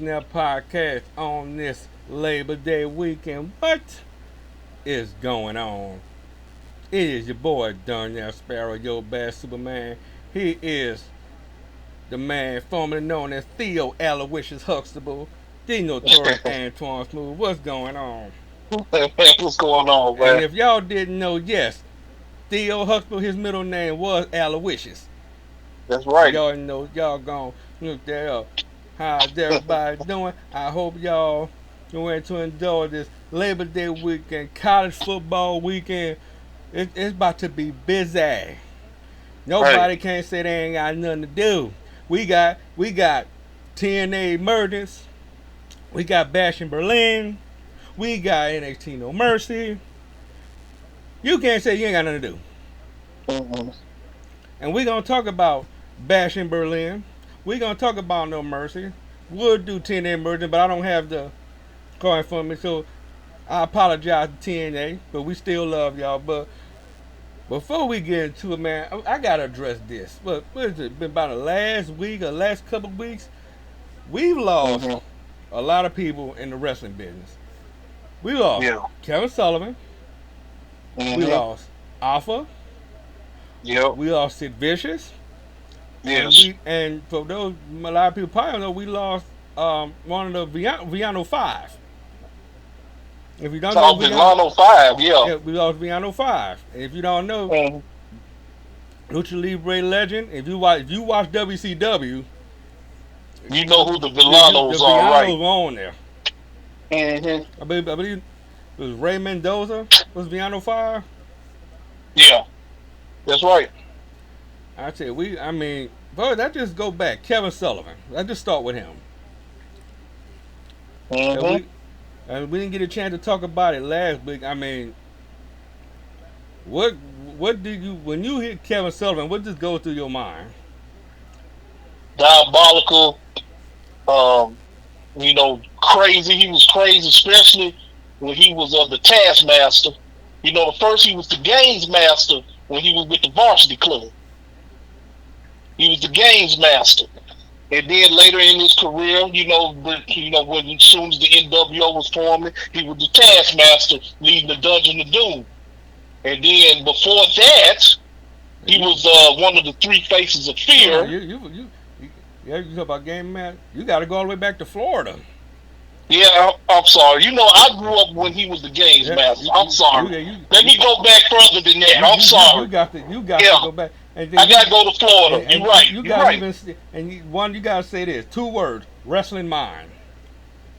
Snap Podcast on this Labor Day weekend. What is going on? It is your boy Darnell Sparrow, your bad Superman. He is the man formerly known as Theo Aloysius Huxtable, the notorious Antoine Smooth. What's going on? What's going on, And man? if y'all didn't know, yes, Theo Huxtable, his middle name was Aloysius. That's If right. y'all know, y'all gonna look that up. How's everybody doing? I hope y'all going to enjoy this Labor Day weekend, college football weekend. It's about to be busy. Right. Nobody can't say they ain't got nothing to do. We got TNA Emergence. We got Bash in Berlin. We got NXT No Mercy. You can't say you ain't got nothing to do. Mm-hmm. And we gonna talk about Bash in Berlin. We gonna talk about No Mercy. We'll do TNA Emergence, but I don't have the card for me, so I apologize to TNA, but we still love y'all. But before we get into it, man, I gotta address this. What is it? Been about the last week or last couple of weeks, we've lost Mm-hmm. a lot of people in the wrestling business. We lost Yeah. Kevin Sullivan. We Mm-hmm. lost Alpha. Yep. We lost Sid Vicious. And Yes. for those a lot of people probably don't know, we lost one of the Viano Five. If you don't know South Viano, Atlanta 5. Yeah. yeah, we lost Viano Five. And if you don't know, Mm-hmm. Lucha Libre legend. If you watch WCW, You know who the the Villanos are, right? Vianos were on there. Mm-hmm. I believe it was Ray Mendoza was Viano Five. Yeah. That's right. I tell you, but that just go back. Kevin Sullivan. Let's just start with him. And Mm-hmm. we didn't get a chance to talk about it last week. What what did you when you hit Kevin Sullivan? What just goes through your mind? Diabolical. Um, crazy. He was crazy, especially when he was the Taskmaster. First he was the Games Master when he was with the Varsity Club. He was the Games Master. And then later in his career, when as soon as the NWO was forming, he was the Taskmaster leading the Dungeon of Doom. And then before that, he You, was one of the three faces of hold on, fear. you talk about game man. You got to go all the way back to Florida. Yeah, I'm sorry. I grew up when he was the Games Yeah, Master. I'm sorry. Let you me go back further than that. I'm you sorry. got to Yeah, go back, and I then gotta go to Florida. You're right. you You're got to right. even you got to say this 2 words: wrestling mind.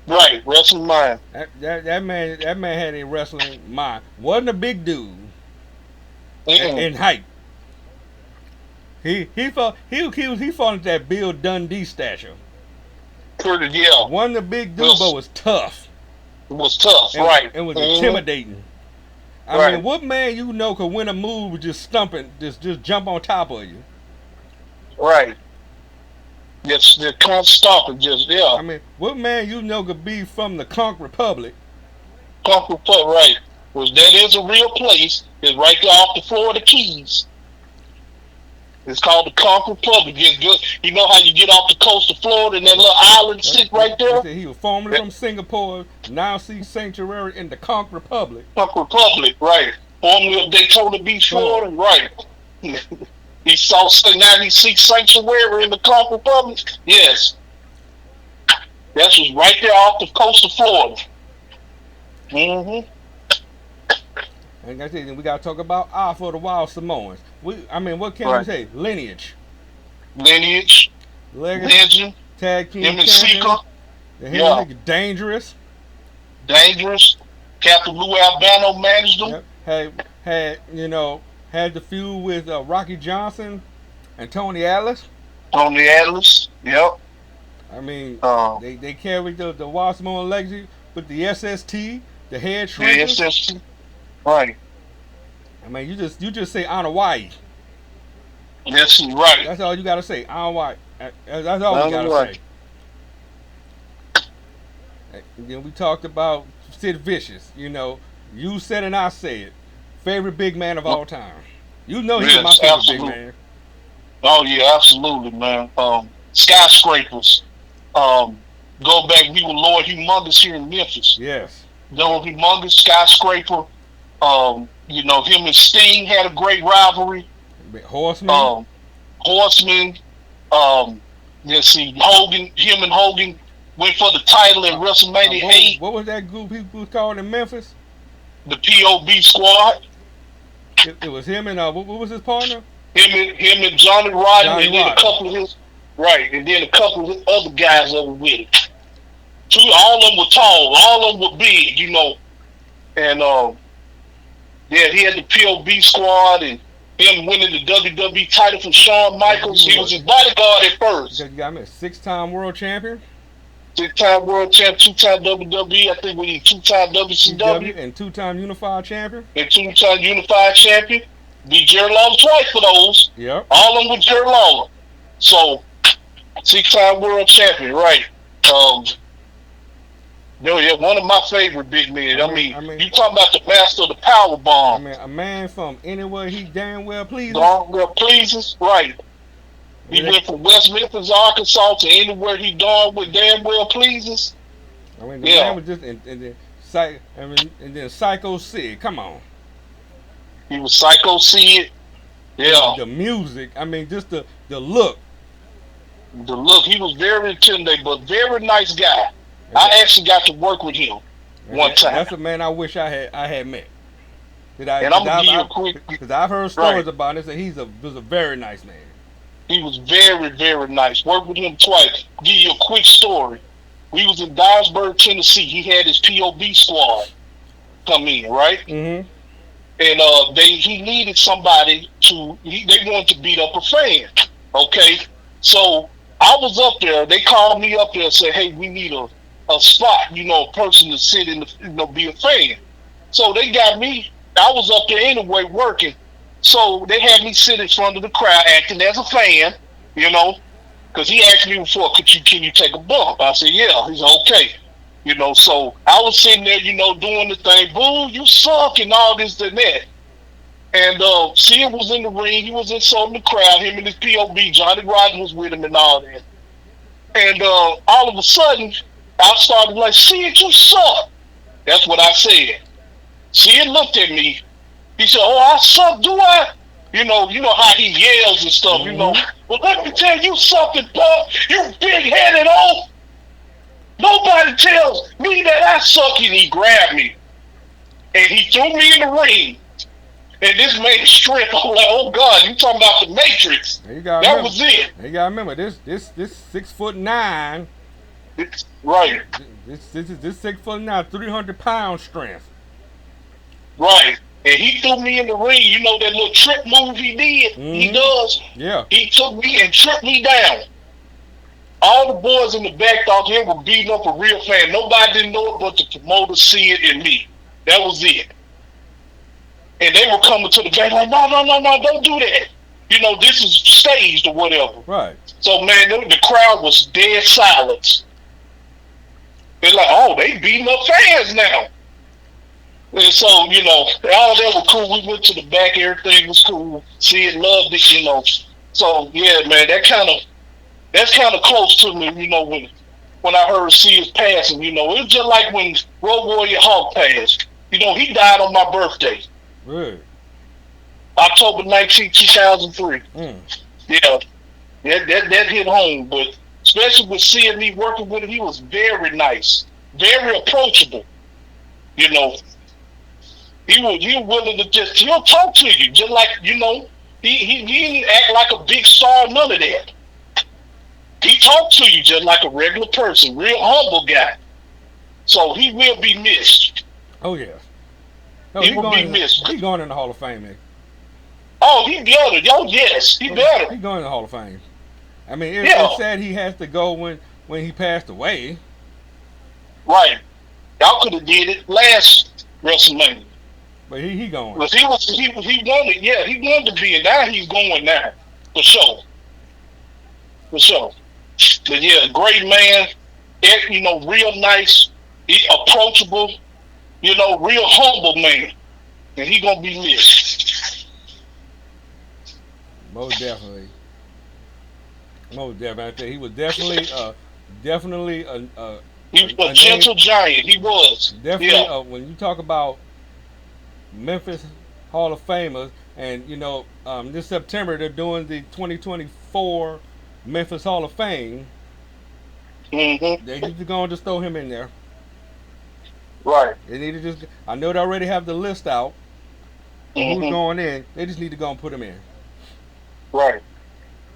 Right. Wrestling mind. That man had a wrestling mind. Wasn't a big dude Mm-mm. in height. He fought into that Bill Dundee stature. Pretty. Yeah. Wasn't a big dude, but Was was tough was tough. and Right. and was Mm-hmm. intimidating. Right. What man could win a move with just stumping, just jump on top of you? Right. Just the can't stop it. Just yeah. What man could be from the Conch Republic? Conquer Put right. Was that is a real place. It's right there off the Florida Keys. It's called the Conch Republic. It's good. You know how you get off the coast of Florida and that little island sit right They there? said he was formerly That from Singapore, now seeks sanctuary in the Conch Republic. Conch Republic, right. Formerly of Daytona Beach, Florida. Florida, right. Now he seeks sanctuary in the Conch Republic? Yes. That was right there off the coast of Florida. Mm-hmm. And I said, we got to talk about Alpha the Wild Samoans. What can we Right. say? Lineage, Lineage, legacy, Legend, tag team him and champion. Seeker, The yeah. him dangerous. Dangerous. Captain Lou Albano managed them. Yep. Had the feud with Rocky Johnson and Tony Atlas. Tony Atlas. Yep. Um, They carried the Wild Samoan legacy with the SST, the head the shrinkers. SST. Right. You just say Hawaii. That's right. That's all you gotta say. Hawaii. That's all we gotta Right. say. And then we talked about Sid Vicious. You said and I said, favorite big man of all time. You know he was my Yes, favorite absolutely. big man. Oh yeah, absolutely, man. Skyscrapers. Um, Go back, we were Lord Humongous here in Memphis. Yes. Lord Humongous, Skyscraper. You know, him and Sting had a great rivalry. Horseman. Horseman. Let's see, Hogan. Him and Hogan went for the title in WrestleMania 8. What was that group he was called in Memphis? The POB Squad. It was him and what was his partner? Him and Johnny Rodden, and then a couple of his and then a couple of his other guys over with it. All of them were tall, all of them were big, you know. And yeah, he had the POB Squad and him winning the WWE title from Shawn Michaels. He was his bodyguard at first. You got me a 6-time world champion. 6-time world champ, 2-time WWE. I think we need 2-time WCW. And 2-time unified champion. And 2-time unified champion. Beat Jerry Lawler twice for those. Yep. All of them with Jerry Lawler. So, 6-time world champion, right. Yeah, one of my favorite big men. I mean, you talking about the master of the power bomb. I mean, a man from anywhere he damn well pleases. Damn well pleases, right. He went from West Memphis, Arkansas to anywhere he damn well pleases. I mean, the man was just, and then Psycho Sid, come on. He was Psycho Sid. Yeah. The music, I mean, just the look. The look, he was very intimidating, but very nice guy. I actually got to work with him one time. That's a man I wish I had met. And I'm gonna give you a quick, because I've heard stories about it. That was a very nice man. He was very, very nice. Worked with him twice. Give you a quick story. We was in Dyersburg, Tennessee. He had his POB squad come in, right? Mm-hmm. And he needed somebody they wanted to beat up a fan. Okay, so I was up there. They called me up there and said, "Hey, we need a spot, you know, a person to sit in the, be a fan." So they got me. I was up there anyway working. So they had me sit in front of the crowd acting as a fan, you know, because he asked me before, can you take a bump? I said, yeah. He's okay. You know, so I was sitting there, you know, doing the thing, boo, you suck, and all this and that. And Sid was in the ring. He was insulting the crowd. Him and his POB, Johnny Rodden was with him and all that. And all of a sudden, I started like, Sid, you suck. That's what I said. Sid looked at me. He said, oh, I suck, do I? You know how he yells and stuff, you know. Well, let me tell you something, punk. You big-headed oaf. Nobody tells me that I suck. And he grabbed me. And he threw me in the ring. And this man's strength, I'm like, oh, God, you talking about the Matrix. That was it. You got to remember, this 6'9". Right. This 6'9", 300-pound strength. Right. And he threw me in the ring. You know that little trip move he did? Mm-hmm. He does? Yeah. He took me and tripped me down. All the boys in the back thought him were beating up a real fan. Nobody didn't know it but the promoter, Sid, and me. That was it. And they were coming to the back like, no, don't do that. You know, this is staged or whatever. Right. So, man, the crowd was dead silence. They're like, oh, they beating up fans now. And so, you know, all that was cool. We went to the back, everything was cool. Sid loved it, you know. So yeah, man, that's kind of close to me, you know, when I heard Sid's passing, you know. It was just like when Road Warrior Hawk passed. You know, he died on my birthday. Really? October 19, 2003. Yeah. That hit home, but especially with Sid, me working with him, he was very nice, very approachable, you know. He was willing to he'll talk to you, just like, you know, he didn't act like a big star, none of that. He talked to you just like a regular person, real humble guy. So he will be missed. Oh, yeah. No, he will be missed. He's going in the Hall of Fame, man. Oh, he better. Oh, yes, he better. He's going in the Hall of Fame. I mean, it's sad he has to go when he passed away. Right. Y'all could have did it last WrestleMania. But he going. But he wanted, yeah, he wanted to be, and now he's going now, for sure. For sure. But yeah, great man, you know, real nice, approachable, you know, real humble man. And he gonna be missed. Most definitely. I think he was definitely Definitely He was a gentle giant. He was. Definitely, Yeah. when you talk about Memphis Hall of Famers, and this September they're doing the 2024 Memphis Hall of Fame. Mm-hmm. They need to go and just throw him in there. Right. They need to just. I know they already have the list out of who's going in. They just need to go and put him in. Right.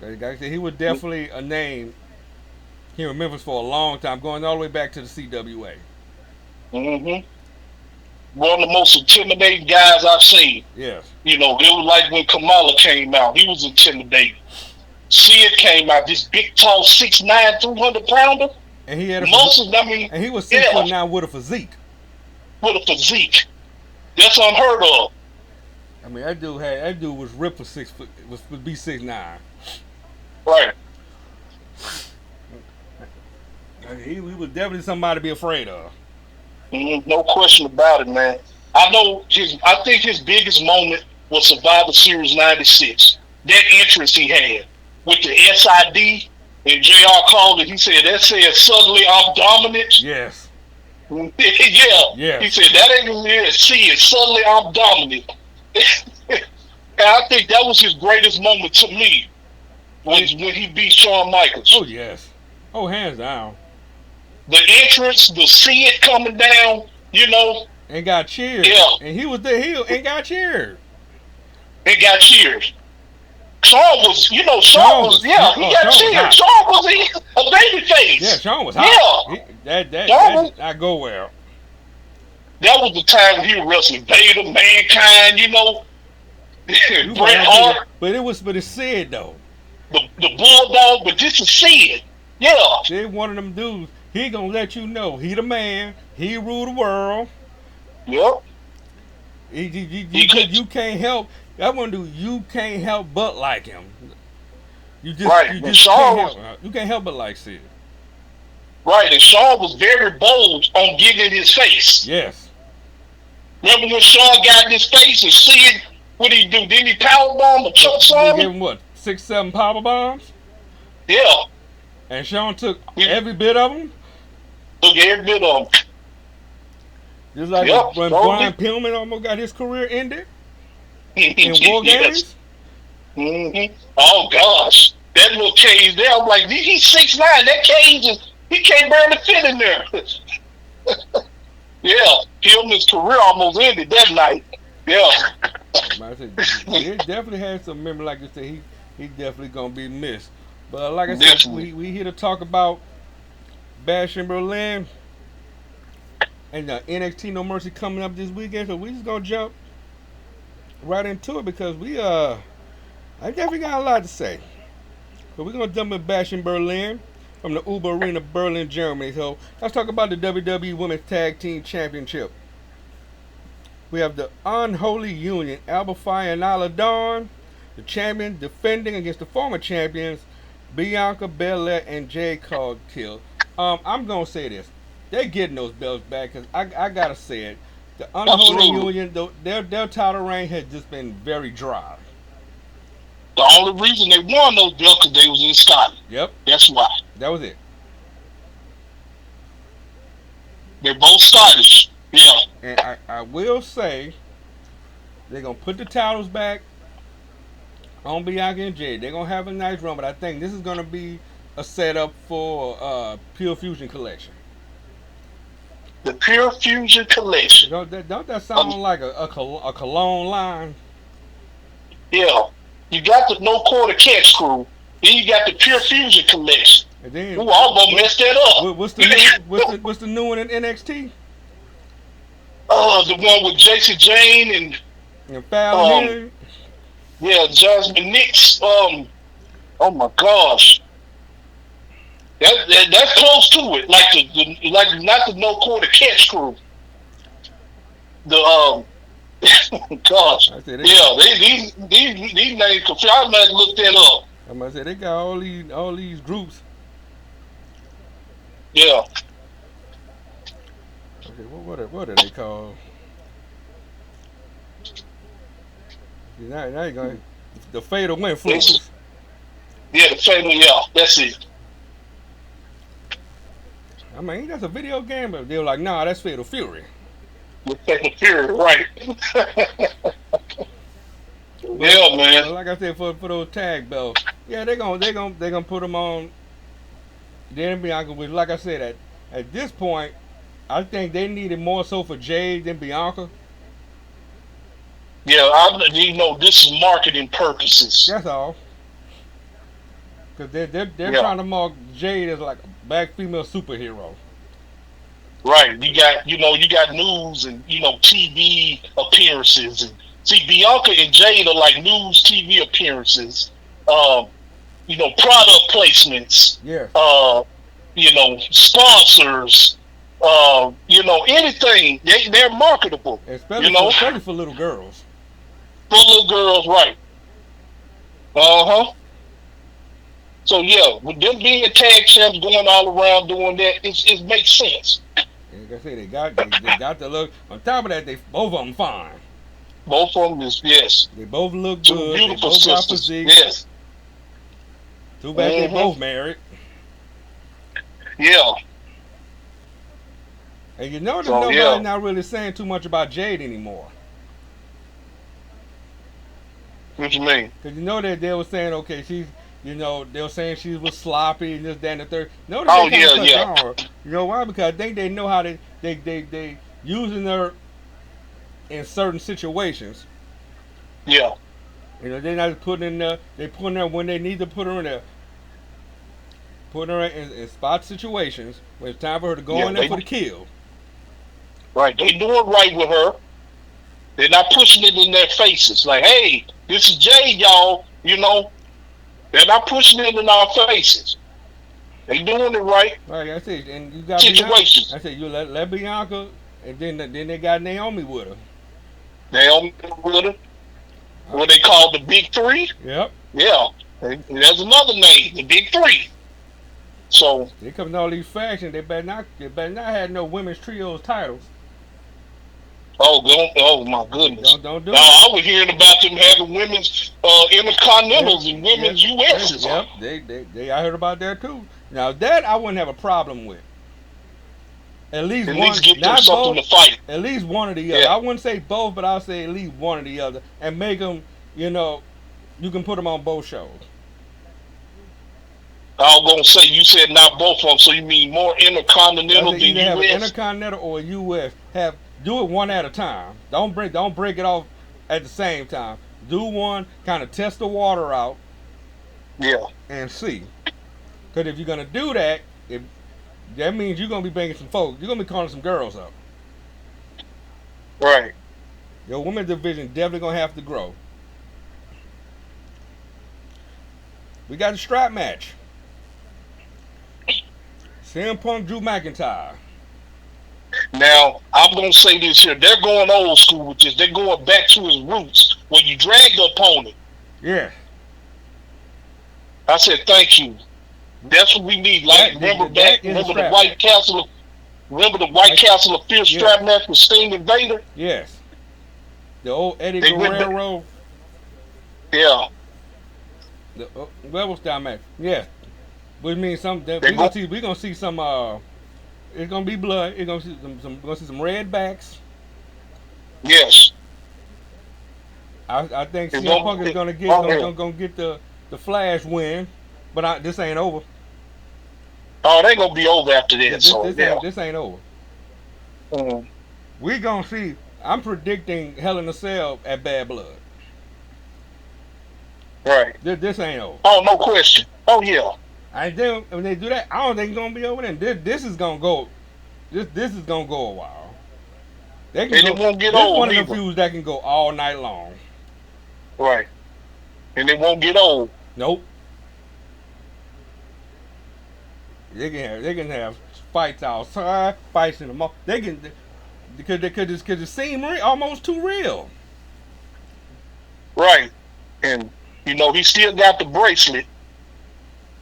Like I said, he was definitely a name here in Memphis for a long time, going all the way back to the CWA. One of the most intimidating guys I've seen. Yes. It was like when Kamala came out. He was intimidating. Sid came out, this big, tall, 6'9", 200-pounder. And he had and he was 6'9" with a physique. With a physique. That's unheard of. I mean, that dude was ripped for 6 foot, would be 6'9". Right. He was definitely somebody to be afraid of. No question about it, man. I think his biggest moment was Survivor Series 96. That entrance he had with the SID, and JR called it. He said, that says suddenly I'm dominant. Yes. Yeah. Yes. He said, that ain't even it. See it. Suddenly I'm dominant. And I think that was his greatest moment to me when he beat Shawn Michaels. Oh, yes. Oh, hands down. The entrance, the see it coming down, And got cheered. Yeah. And he was the heel and got cheered. And got cheered. Shawn was, he got cheered. Shawn was a baby face. Yeah, Shawn was hot. Yeah. That did not go well. That was the time when he was wrestling Vader, Mankind, Bret Hart. But it's Sid, though. The Bulldog, but this is Sid. Yeah. They one of them dudes. He gonna let you know he the man. He rule the world. Yep. You can't help that one dude. You can't help but like him. You can't help but like Sid. Right, and Shawn was very bold on getting in his face. Yes. Remember when Shawn got in his face and Sid, what did he do? Didn't he powerbomb or choke slam? He gave him what, 6, 7 power bombs? Yeah. And Shawn took every bit of them. Took every bit of them. Just like when Brian Pillman almost got his career ended in War Games. Oh gosh, that little cage there. I'm like, he's 6'9". That cage he can't barely fit in there. Yeah, Pillman's career almost ended that night. Yeah. He definitely had some memory, like you said. He definitely gonna be missed. But like I said, we here to talk about Bash in Berlin and NXT No Mercy coming up this weekend. So we just gonna jump right into it because I definitely got a lot to say. So we're gonna jump in Bash in Berlin from the Uber Arena, Berlin, Germany. So let's talk about the WWE Women's Tag Team Championship. We have the Unholy Union, Alba Fire and Nyla Dawn, the champion defending against the former champions Bianca, Belair, and Jade Cargill. I'm gonna say this: they're getting those belts back because I gotta say it. The Unholy Union, their title reign has just been very dry. The only reason they won those belts because they was in Scotland. Yep, that's why. That was it. They're both Scottish. Yeah. And I will say they're gonna put the titles back on Bianca and Jade. They're gonna have a nice run, but I think this is gonna be a setup for Pure Fusion Collection. The Pure Fusion Collection. Don't that sound like a cologne line? Yeah. You got the No Quarter Catch Crew. Then you got the Pure Fusion Collection. And then, I'm gonna mess that up. What's the new one in NXT? The one with Jason Jane and Fallon. Yeah, Jasmine Nix. Oh my gosh, that's close to it. Like not the No Quarter Catch Crew. The gosh, these names confused. I might look that up. I'm gonna say they got all these groups. Yeah. Okay, what are they called? Now you're going the Fatal Win Fluke. Yeah, the Fatal. Yeah, that's it. I mean, that's a video game, but they were like, nah, that's Fatal Fury. With Fatal Fury, right? Yeah, man. But like I said, for those tag belts, yeah, they're gonna put them on. Then Bianca, which, like I said, at this point, I think they need it more so for Jade than Bianca. Yeah, this is marketing purposes. That's all. Because they're trying to mark Jade as like a black female superhero. Right. You got news and TV appearances, and see, Bianca and Jade are like news, TV appearances. Product placements. Yeah. Sponsors. Anything. They're marketable. Especially for little girls. For little girls, right. So yeah, with them being tag champs, going all around doing that, it makes sense. Like I say, they got the look. On top of that, both of them fine. Both of them yes. They both look Two good. beautiful They both got sisters. physique. Yes. Too bad they both married. Yeah. And that nobody's not really saying too much about Jade anymore. What you mean? Because that they were saying, okay, she's, they were saying she was sloppy and this, that, and the third. No, yeah. You know why? Because I think they know how they using her in certain situations. Yeah. They're not putting her when they need to put her in there. Putting her in spot situations when it's time for her to go in there for the kill. Right. They doing right with her. They're not pushing it in their faces. Like, hey, this is Jade, y'all. They're not pushing it in our faces. They doing it right. Right, that's it. And you got situations. I said you let Bianca, and then they got Naomi with her. Naomi with her. What they call the Big Three. Yep. Yeah. And there's another name, the Big Three. So they come to all these factions. They better not have no women's trios titles. Oh my goodness! Don't do it. I was hearing about them having women's intercontinentals and women's US's. Yep, I heard about that too. Now that I wouldn't have a problem with. At least get them something to fight. At least one or the other. I wouldn't say both, but I'll say at least one or the other, and make them. You can put them on both shows. I was gonna say you said not both of them, so you mean more intercontinental than US? Have an intercontinental or a US. Do it one at a time. Don't break it off at the same time. Do one, kind of test the water out. Yeah. And see. Because if you're gonna do that, that means you're gonna be bringing some folks. You're gonna be calling some girls up. Right. Your women's division definitely gonna have to grow. We got a strap match. CM Punk, Drew McIntyre. Now, I'm going to say this here. They're going old school with this. They're going back to his roots when you drag the opponent. Yeah. I said, thank you. That's what we need. Like, remember the White Castle? Remember the White Castle of Fear strap match with Sting and Vader? Yes. The old Eddie Guerrero. Yeah. The Rebel style match. Yeah. Which means we're gonna see some. It's gonna be blood. We're gonna see some red backs. Yes. I think CM Punk is gonna get the Flash win, but this ain't over. Oh, they gonna be over after this. This ain't over. We gonna see. I'm predicting Hell in a Cell at Bad Blood. Right. This ain't over. Oh, no question. Oh yeah. And then when they do that, I don't think it's gonna be over then. This is gonna go. This is gonna go a while. It won't get old. This one of the feuds that can go all night long. Right. And it won't get old. Nope. They can have fights outside, fights in the mall. They can because it seems almost too real. Right. And he still got the bracelet.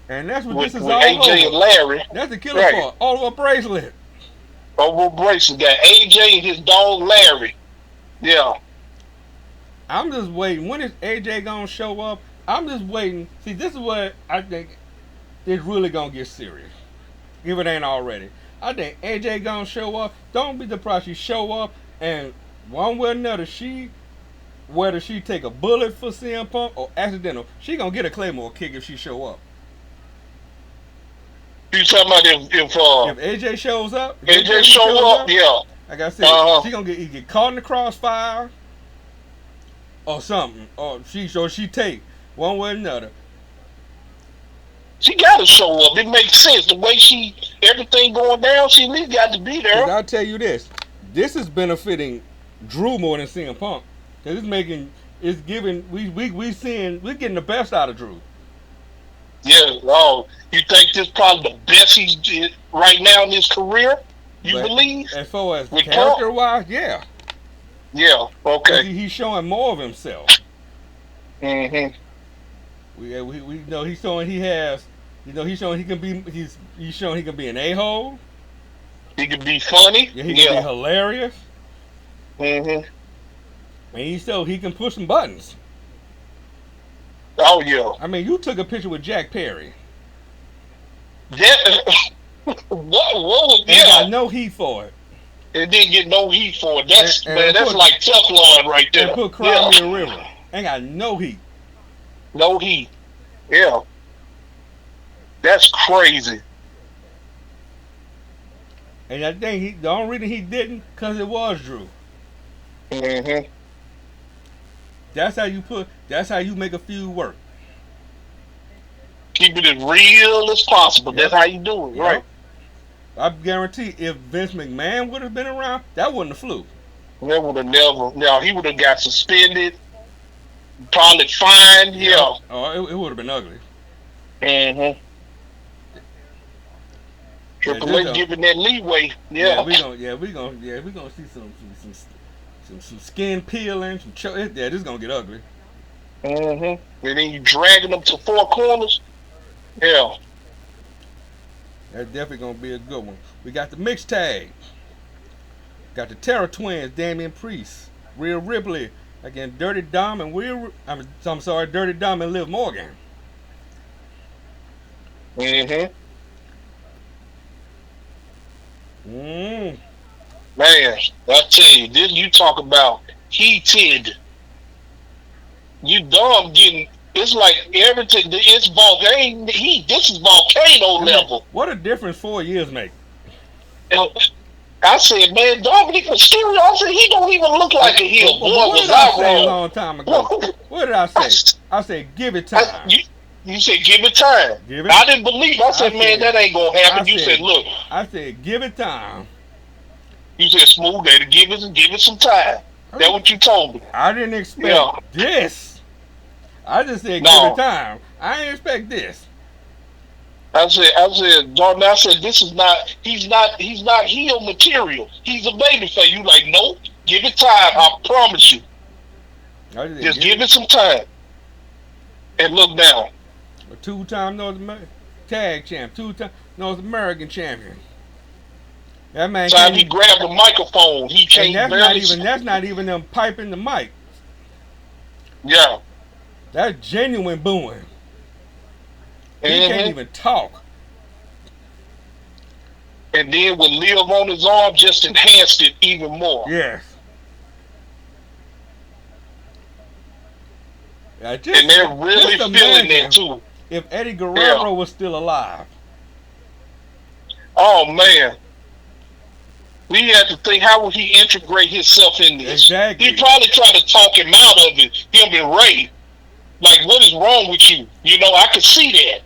And that's what with this is all AJ over. And Larry. That's the killer part. All over a bracelet. Over a bracelet. Got AJ and his dog Larry. Yeah. I'm just waiting. When is AJ gonna show up? I'm just waiting. See, this is what I think is really gonna get serious. If it ain't already. I think AJ gonna show up. Don't be surprised she show up, and one way or another, whether she take a bullet for CM Punk or accidental, she gonna get a Claymore kick if she show up. You talking about if AJ shows up? AJ show up, yeah. Like I said, she gonna get caught in the crossfire or something, or she take one way or another. She gotta show up. It makes sense the way everything going down. She at least got to be there. I'll tell you this is benefiting Drew more than CM Punk. Cause we're getting the best out of Drew. Yeah, you think this probably the best he's did right now in his career? You believe? As far as character wise, yeah. Yeah, okay. He's showing more of himself. Mm-hmm. We know he's showing he has, he's showing he can be he's showing he can be an a-hole. He can be funny. Yeah, he can be hilarious. Mm-hmm. And he can push some buttons. Oh yeah. I mean, you took a picture with Jack Perry. Yeah. What? And got no heat for it. It didn't get no heat for it. That's like Teflon right there. And put Cry Me a River. Ain't got no heat. No heat. Yeah. That's crazy. And I think the only reason he didn't, because it was Drew. Mm-hmm. That's how you make a feud work. Keep it as real as possible. Yep. That's how you do it, right? I guarantee if Vince McMahon would have been around, that wouldn't have flew. That would have never. No, he would have got suspended, probably fined. Yeah. Oh, it would have been ugly. Mm-hmm. Triple H giving that leeway. Yeah. We gonna see some skin peeling. This is gonna get ugly. Mm-hmm. And then you dragging them to four corners. Yeah. That's definitely gonna be a good one. We got the mixed tag. Got the Terror Twins, Damian Priest, Rhea Ripley against Dirty Dom and Dirty Dom and Liv Morgan. Mm-hmm. Man, I tell you, this you talk about heated. You Dom getting. It's like everything. It's volcano. This is volcano level. What a difference 4 years make. I said, man, Dominic Mysterio. I said he don't even look like a heel. What did I say a long time ago? What did I say? I said, give it time. You said, give it time. I didn't believe. I said, man, that ain't gonna happen. You said, look. I said, give it time. You said, smooth that. Give it some time. That's what you told me. I didn't expect this. I just said give it time. I didn't expect this. I said, Jordan, this is not. He's not heel material. He's a babyface. You like, nope. Give it time. I promise you. Just give it some time. And look now. A 2-time North American Tag Champ, 2-time North American Champion. That man. Time he grabbed the microphone, he can't. That's not even them piping the mic. Yeah. That's genuine booing. He can't even talk. And then with Liv on his arm, just enhanced it even more. Yes. And they're really feeling that too. If Eddie Guerrero was still alive. Oh man. We had to think, how would he integrate himself in this? Exactly. He probably tried to talk him out of it, him and Ray. Like, what is wrong with you? I could see that.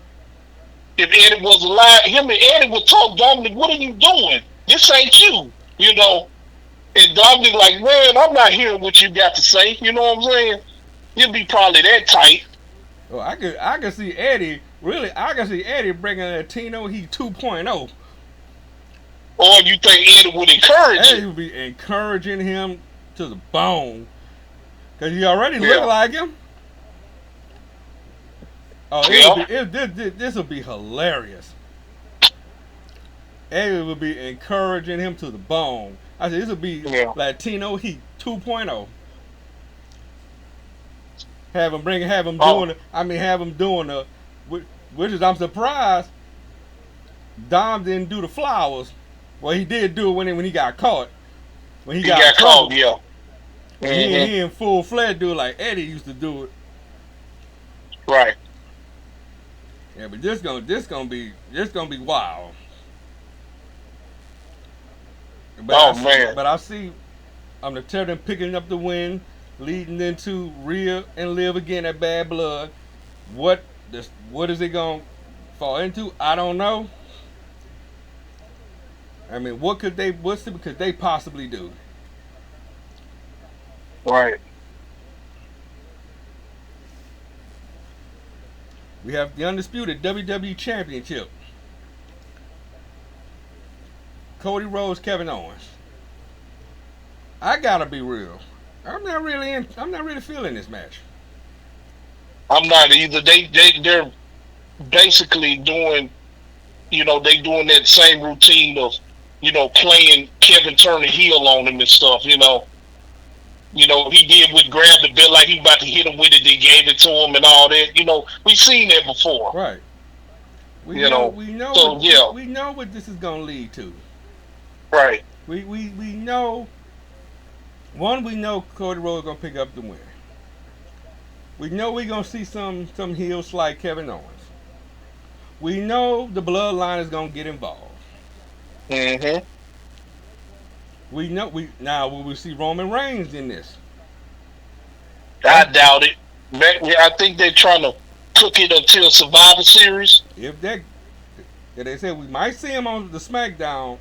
If Eddie was alive, him and Eddie would talk, Dominic, what are you doing? This ain't you, And Dominic like, man, I'm not hearing what you got to say. You know what I'm saying? He'll be probably that tight. Well, I could see Eddie, bringing a Tino Heat 2.0. Or you think Eddie would encourage Eddie would be encouraging him to the bone. Because he already look like him. Oh, this will be hilarious. Eddie will be encouraging him to the bone. I said this will be Latino Heat 2.0. Have him doing which is, I'm surprised Dom didn't do the flowers Well, he did do it when he got caught. When he got caught, yeah. He in full fledged do it like Eddie used to do it. Right. Yeah, but this gonna be wild. But man! But I see the Terran picking up the win, leading into Rhea and Liv again at Bad Blood. What is it gonna fall into? I don't know. I mean, what could they possibly do? Right. We have the undisputed WWE Championship. Cody Rhodes, Kevin Owens. I gotta be real. I'm not really feeling this match. I'm not either. They're basically doing, they doing that same routine of, playing Kevin turning heel on him and stuff. He did with grab the belt like he about to hit him with it. They gave it to him and all that. We've seen that before. Right. We know what this is gonna lead to. Right. We know. One, we know Cody Rhodes gonna pick up the win. We know we're gonna see some heels like Kevin Owens. We know the bloodline is gonna get involved. Mm-hmm. We know will we see Roman Reigns in this? I doubt it. I think they're trying to cook it until Survivor Series. If they said we might see him on the SmackDown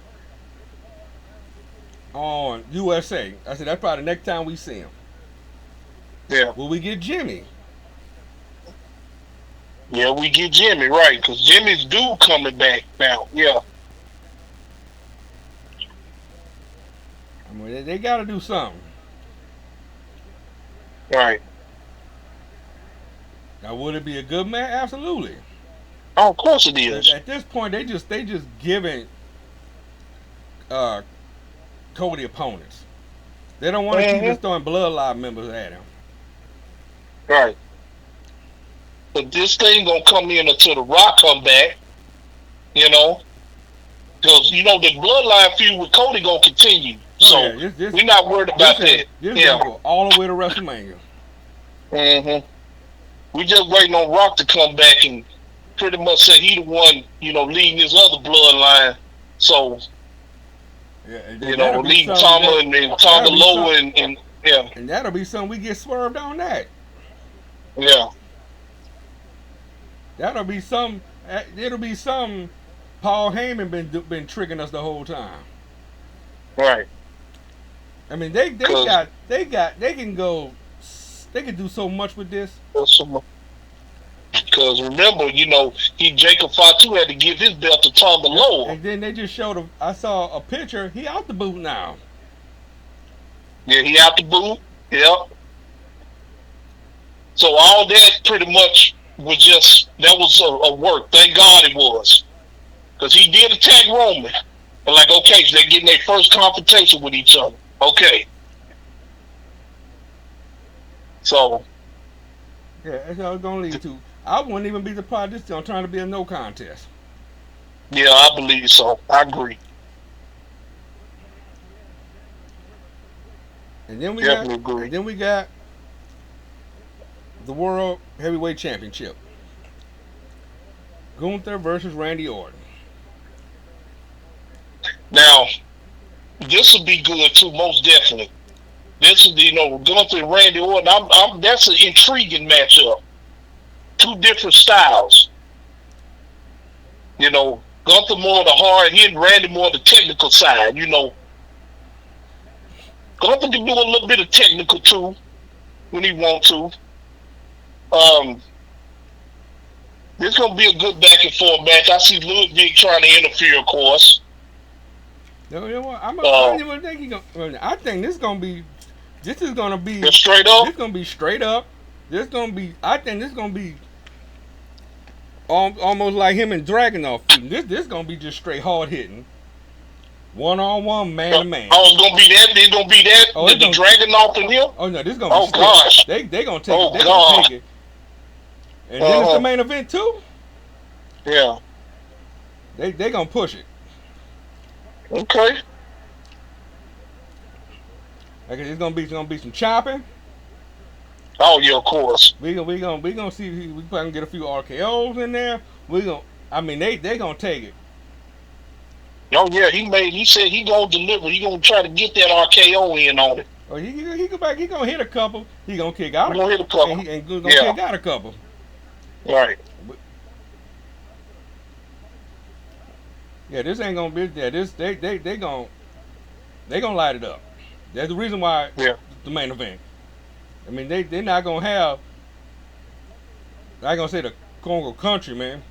on USA. I said that's probably the next time we see him. Yeah. Will we get Jimmy? Yeah, we get Jimmy, right? Because Jimmy's due coming back now. Yeah. I mean, they got to do something. Right. Now, would it be a good match? Absolutely. Oh, of course it is. At this point, they just giving Cody opponents. They don't want to keep just throwing bloodline members at him. Right. But this thing gonna come in until the Rock come back. Because the bloodline feud with Cody gonna continue. So we're not worried about that. This go all the way to WrestleMania. Mm-hmm. We just waiting on Rock to come back and pretty much say he the one, leading his other bloodline. So leading Tama and Tonga Loa and yeah. And that'll be something we get swerved on that. Yeah. It'll be some Paul Heyman been tricking us the whole time. Right. I mean they can do so much with this. Because remember, Jacob Fatu had to give his belt to Tonga Loa. And then they just showed I saw a picture, he out the boot now. Yeah, he out the boot. Yep. So all that pretty much was a work. Thank God it was. Because he did attack Roman. But okay, so they're getting their first confrontation with each other. Okay. So. Yeah, that's how it's going to lead to. I wouldn't even be surprised this is trying to be a no contest. Yeah, I believe so. I agree. And then we Definitely got the World Heavyweight Championship. Gunther versus Randy Orton. Now, this will be good too, most definitely. This is Gunther and Randy Orton. That's an intriguing matchup. Two different styles. Gunther more the hard hitting, Randy more the technical side. Gunther can do a little bit of technical too when he want to. This is gonna be a good back and forth match. I see Ludwig trying to interfere, of course. No, I think this is gonna be straight up. This is gonna be straight up. I think this is gonna be almost like him and Dragunov. This is gonna be just straight hard hitting, 1-on-1, man to man. Oh, it's gonna be that. It's gonna be that. Oh, the Dragunov and him. Oh no, this is gonna be. Gosh. They gonna take it. They gonna take it. And then it's the main event too. Yeah. They gonna push it. Okay. Like it's gonna be some chopping. Oh yeah, of course. We gonna see if we probably get a few RKO's in there. We gonna, I mean they gonna take it. Oh yeah, he said he gonna deliver. He gonna try to get that RKO in on it. Oh, he go back. He gonna hit a couple. He gonna kick out. He gonna hit a couple. And gonna kick out a couple. Right. Yeah, this ain't gonna be. Yeah, this they gonna light it up. That's the reason why. Yeah. The main event. I mean they not gonna have. I ain't gonna say the Congo country man.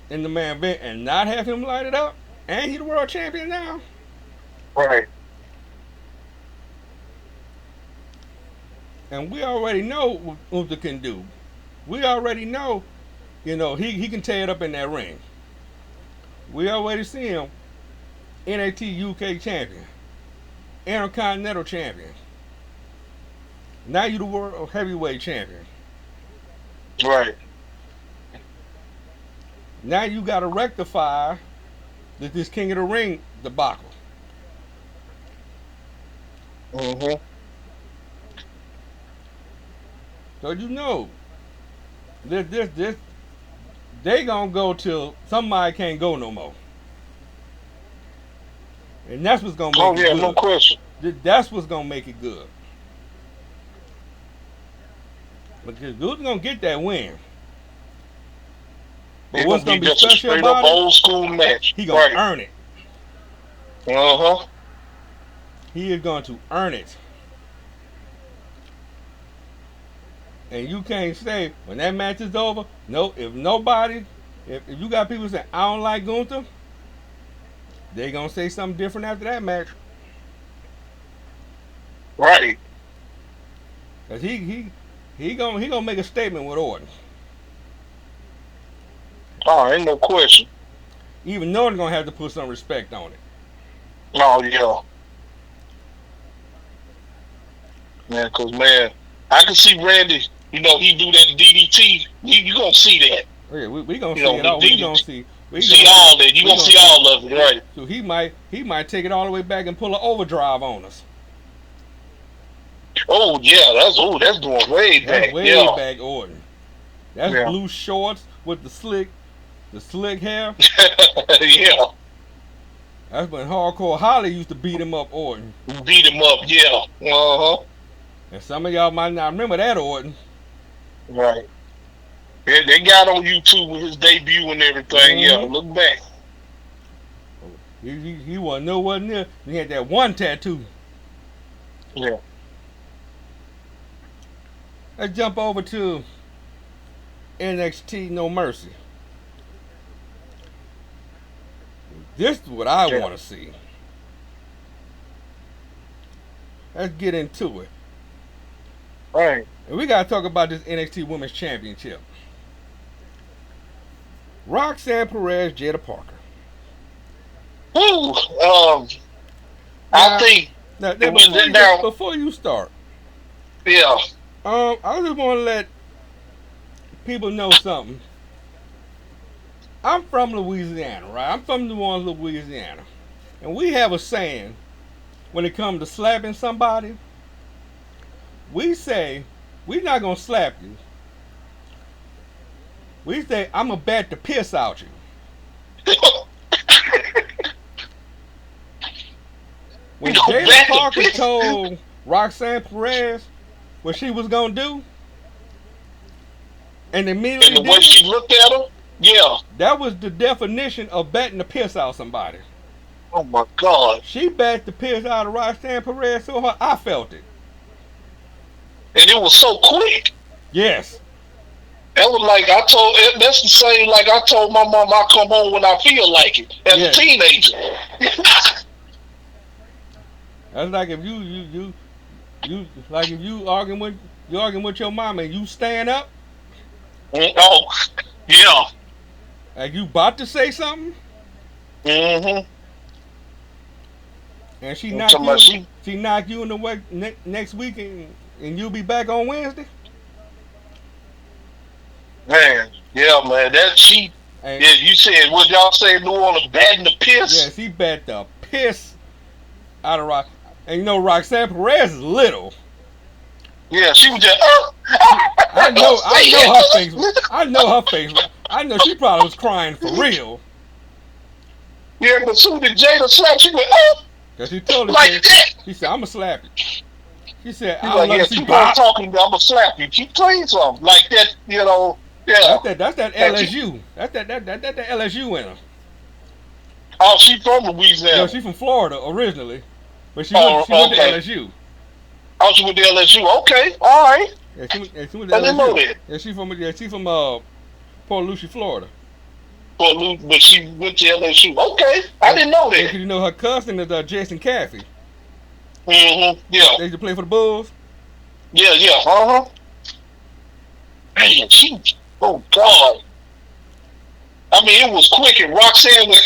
In the main event and not have him light it up, and he the world champion now. Right. And we already know what Gunther can do. We already know, he can tear it up in that ring. We already see him NXT UK champion, Intercontinental champion. Now you the world heavyweight champion. Right. Now you got to rectify this King of the Ring debacle. Mm-hmm. So this they gonna go till somebody can't go no more, and that's what's gonna make it good. No question. That's what's gonna make it good. Because Gunther's gonna get that win. But what's gonna be special about it? Old school match. He gonna earn it. Uh-huh. He is going to earn it. And you can't say when that match is over, if you got people saying I don't like Gunther, they gonna say something different after that match. Right. Cause he gonna make a statement with Orton. Oh, ain't no question. Even Orton's gonna have to put some respect on it. Oh yeah. Man, cause man, I can see Randy. He do that DDT. You gonna see that? Oh, yeah, we gonna see it all. We gonna see. All that. You gonna see all of it, right? So he might take it all the way back and pull an overdrive on us. Oh yeah, that's going way back. That's way back, Orton. That's blue shorts with the slick hair. Yeah. That's when Hardcore Holly used to beat him up, Orton. Beat him up, yeah. Uh-huh. And some of y'all might not remember that Orton. Right. Yeah, they got on YouTube with his debut and everything. Mm-hmm. Yeah, look back. He wasn't nowhere near. He had that one tattoo. Yeah. Let's jump over to NXT No Mercy. This is what I want to see. Let's get into it. Right. And we got to talk about this NXT Women's Championship. Roxanne Perez, Jada Parker. Ooh, I think. Now, before you start. Yeah. I just want to let people know something. I'm from Louisiana, right? I'm from New Orleans, Louisiana. And we have a saying when it comes to slapping somebody. We say, we're not going to slap you. We say, I'm going to bat the piss out you. When Jada Parker told Roxanne Perez what she was going to do, and immediately and the way she looked at her, yeah. That was the definition of batting the piss out of somebody. Oh my God. She batted the piss out of Roxanne Perez so hard, I felt it. And it was so quick. Yes. That was like that's the same like I told my mom I come home when I feel like it as a teenager. That's like if you like if you arguing with your mom and you stand up. Oh, yeah. Like you about to say something. Mm-hmm. And she knocked you in the way next week and you'll be back on Wednesday. Man, yeah, man. That she And yeah, you said what y'all say New Orleans batting the piss? yes, he bat the piss out of Rock. And you know Roxanne Perez is little. Yeah, she was just. I know her face. I know her face. I know she probably was crying for real. Yeah, but soon as Jada slapped, she went Cause she told her, like that. she said, "I'ma slap you." She said, She's "I like, don't yeah, let you keep on bop." talking, I'ma slap you. Keep playing something like that, you know. Yeah. That's that LSU. That's that LSU in her. Oh, she from Louisiana. No, she from Florida originally, but she Oh, went to okay. LSU. Oh, she went to LSU. Okay, all right. Yeah, she went to I didn't know LSU. that. Yeah, she from Port Lucie, Florida. But she went to LSU. Okay, I didn't know Yeah, that. you know her cousin is Jason Caffey. Yeah. They used to play for the Bulls. Yeah. Man, she. Oh God. I mean, it was quick, and Roxanne went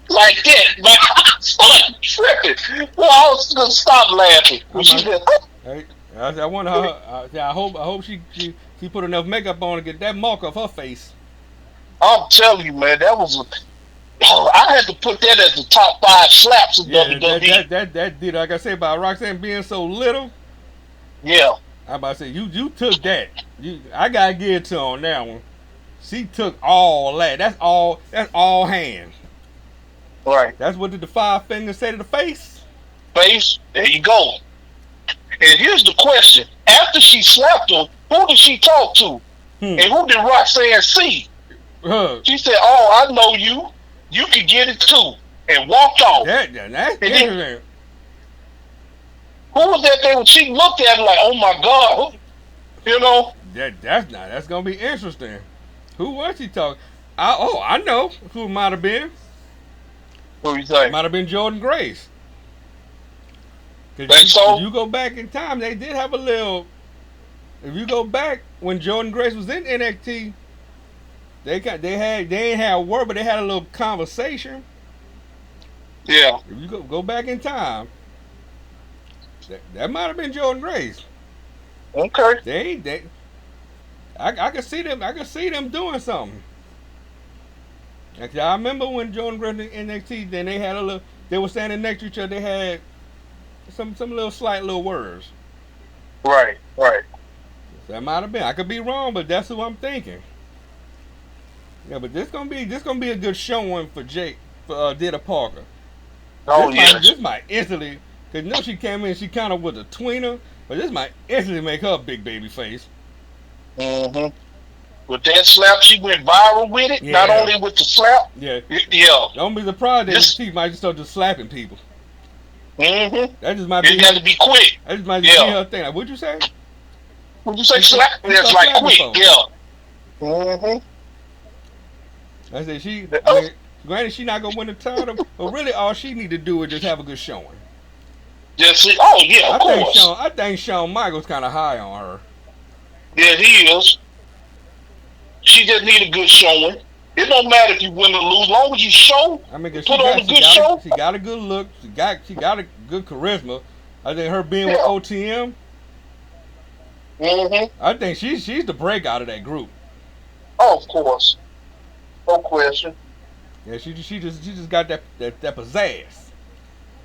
like that. Man, I started tripping. Well, I was gonna stop laughing. When she went, I wonder how. I hope she put enough makeup on to get that mark off her face. I'm telling you, man, that was. I had to put that as the top 5 slaps of WWE. That did. Like I said about Roxanne being so little. Yeah. I'm about to say you took that. I gotta give it to her on that one. She took all that. That's all hands. Right. That's what did the 5 fingers say to the face? Face. There you go. And here's the question: after she slapped him, who did she talk to? And who did Roxanne see? She said, "Oh, I know you. You can get it too," and walked off. That's interesting. Who was that thing when she looked at him like, "Oh my God," you know? That's gonna be interesting. Who was she talking? I know who it might have been. What do you think? Might have been Jordan Grace. Think so? You go back in time, they did have a little. If you go back when Jordan Grace was in NXT, they ain't had a word, but they had a little conversation. Yeah. If you go back in time, that might have been Jordan Grace. Okay. I could see them. I could see them doing something. Like, I remember when Jordan Grace in NXT, then they had a little. They were standing next to each other. They had some little slight little words. Right. That might have been. I could be wrong, but that's who I'm thinking. Yeah, but this gonna be a good showing for Jake for Dita Parker. This might instantly, cause you know she came in, she kind of was a tweener, but this might instantly make her a big baby face. Mm-hmm. With that slap, she went viral with it. Yeah. Not only with the slap. Yeah. Yeah. Don't be surprised that she might just start just slapping people. Mm-hmm. That just might be. It got to be quick. That just might be her thing. Like, what'd you say? Would you say slap? That's like quick. Folks. Yeah. Mm-hmm. I said granted, she not gonna win the title, but really all she need to do is just have a good showing. Just of course. I think Shawn Michaels kind of high on her. Yeah, he is. She just need a good showing. It don't matter if you win or lose, as long as you show. I mean, put on a good show. She got a good look. She got a good charisma. I think her being with OTM. Mm-hmm. I think she's the breakout of that group. Oh, of course. No question. Yeah, she just got that pizzazz.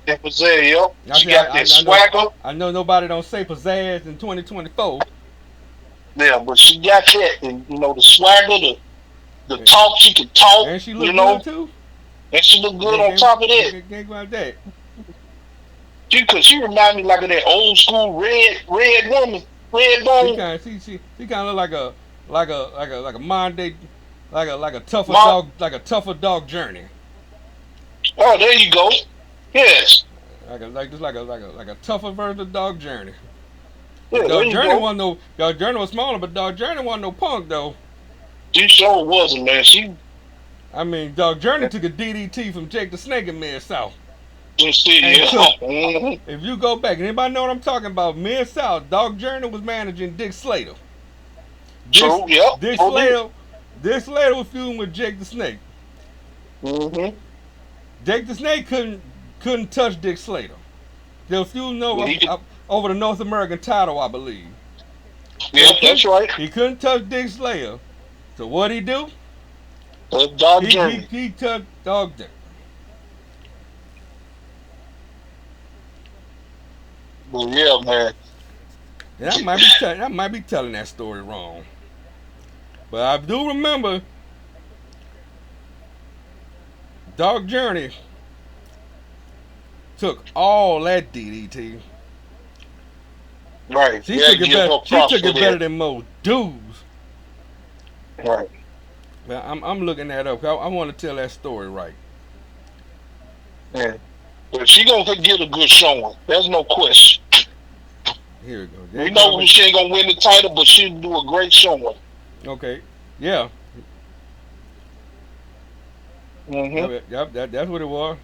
That pizzazz, yeah. She got that swagger. I know nobody don't say pizzazz in 2024. Yeah, but she got that, and the swagger, the talk. She can talk, and she look good too. And she look good on top of that. Can't go about that. She remind me like of that old school red woman, red bone. She kind of like a modern day, like a tougher dog journey. Oh, there you go. Yes. Like a tougher version of Dog Journey. Yeah, Dog Journey was smaller, but Dog Journey wasn't no punk though. She sure wasn't, man. Dog Journey took a DDT from Jake the Snake in Mid-South. If you go back, anybody know what I'm talking about? Mid-South, Dog Journey was managing Dick Slater. True, yeah. Dick Slater was feuding with Jake the Snake. Mm-hmm. Jake the Snake couldn't touch Dick Slater. They were feuding over the North American title, I believe. Yeah, that's right. He couldn't touch Dick Slater. So what'd he do? Dog Journey. He took Dog. Well, yeah, man. And I might be telling that story wrong, but I do remember Dog Journey took all that DDT. Right. She took it better than most dudes. Right. Well, I'm looking that up. I want to tell that story right. Yeah. But she gonna get a good showing. There's no question. Here we go. We know she ain't gonna win the title, but she'll do a great showing. Okay. Yeah. Mm-hmm. Yep. That's what it was.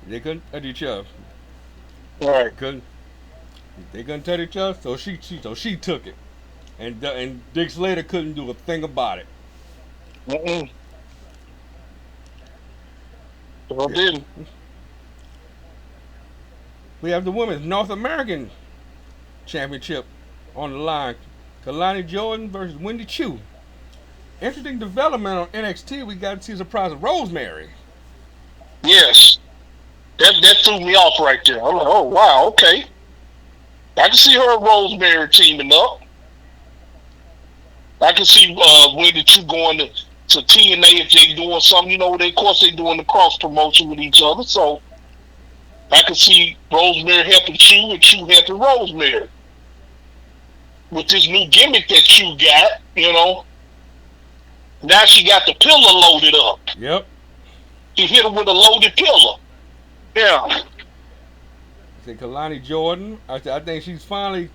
They couldn't touch each other. Right. They couldn't touch each other, so she took it, and Dick Slater couldn't do a thing about it. Mm-mm. So I didn't. We have the Women's North American Championship on the line. Kalani Jordan versus Wendy Chu. Interesting development on NXT. We got to see the surprise of Rosemary. Yes. That threw me off right there. I'm like, oh, wow, okay. I can see her and Rosemary teaming up. I can see Wendy Chu going to TNA if they doing something. You know, of course they doing the cross promotion with each other. So I can see Rosemary helping Chu and Chu helping Rosemary. With this new gimmick that Chu got, you know. Now she got the pillar loaded up. Yep. She hit her with a loaded pillar. Yeah. Say Kalani Jordan. I think she's finally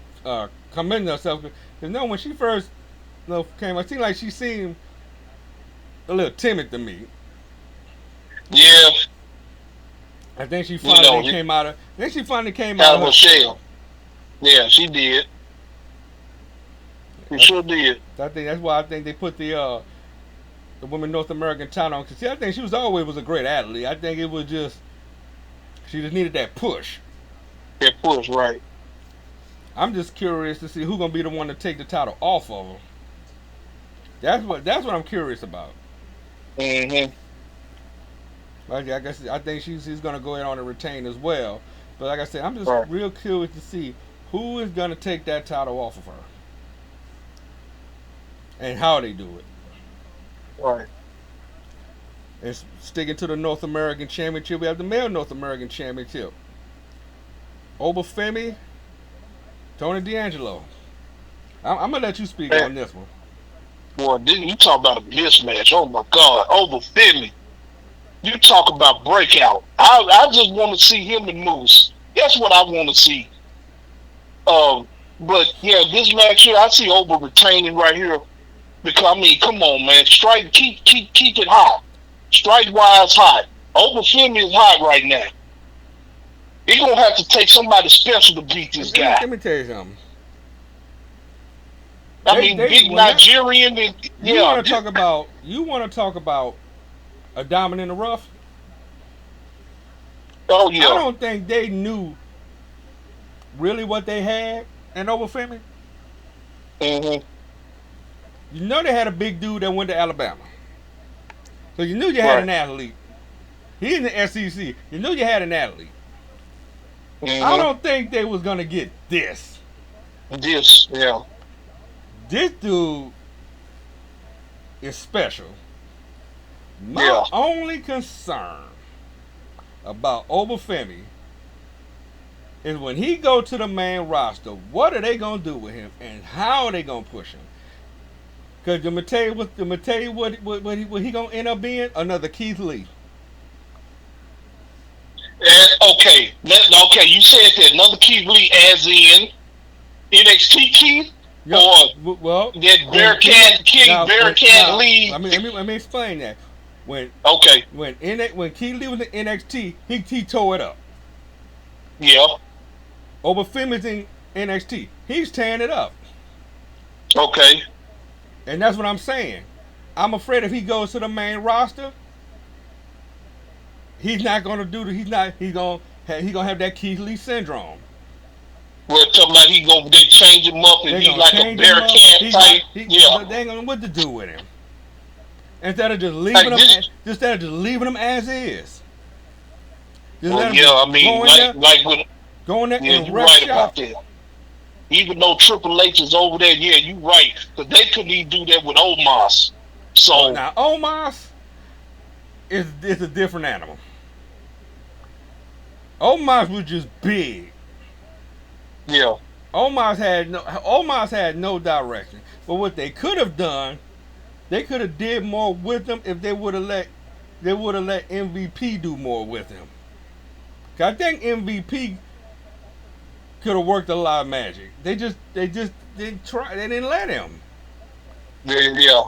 commending herself. Because when she first came, it seemed like she seemed a little timid to me. Yeah. I think she finally came out of. I think she finally came out of her shell. Yeah, she did. She sure did. That's why I think they put the Women North American title on. Because I think she was always a great athlete. I think it was just she just needed that push. That push, right? I'm just curious to see who's gonna be the one to take the title off of her. That's what I'm curious about. Mm-hmm. I guess I think she's gonna go ahead on and retain as well. But like I said, I'm just real curious to see who is gonna take that title off of her. And how they do it. Right. And sticking to the North American Championship, we have the male North American Championship. Oba Femi, Tony D'Angelo. I'm gonna let you speak on this one. Boy, didn't you talk about a mismatch? Oh my God, Oba Femi. You talk about breakout. I just want to see him and Moose. That's what I want to see. But yeah, this match here, I see Oba retaining right here. Because I mean, come on, man, strike, keep it hot. Strike wise hot. Oba Femi is hot right now. He's gonna have to take somebody special to beat this guy. Let me tell you something. Big Nigerian. You want to talk about a diamond in the rough? Oh yeah. I don't think they knew really what they had in Oba Femi. Mm-hmm. You know they had a big dude that went to Alabama. So you knew you had an athlete. He's in the SEC. You knew you had an athlete. Mm-hmm. I don't think they was going to get this. This dude is special. My only concern about Oba Femi is when he go to the main roster, what are they going to do with him and how are they going to push him? Because I'm going to tell you what he going to end up being? Another Keith Lee. Okay, you said that another Keith Lee as in NXT Keith? Yep. Or that Bearcat Lee? Let me explain that. When Keith Lee was in NXT, he tore it up. Yeah. Oba Femi's in NXT. He's tearing it up. Okay. And that's what I'm saying. I'm afraid if he goes to the main roster, he's not going to do the. He's going to have that Keith Lee syndrome. We're talking about they change him up and he's like a Bearcat type. They ain't going to know what to do with him. Instead of just leaving them as is. Well, yeah, I mean, go in there yeah, and you wreck right shop. about that. Even though Triple H is over there, yeah, you right, because they couldn't even do that with Omos. So now Omos is a different animal. Omos was just big. yeah, Omos had no direction. But what they could have done, they could have did more with him if they would have let MVP do more with him. I think MVP could have worked a lot of magic. They just didn't try. They didn't let him. yeah.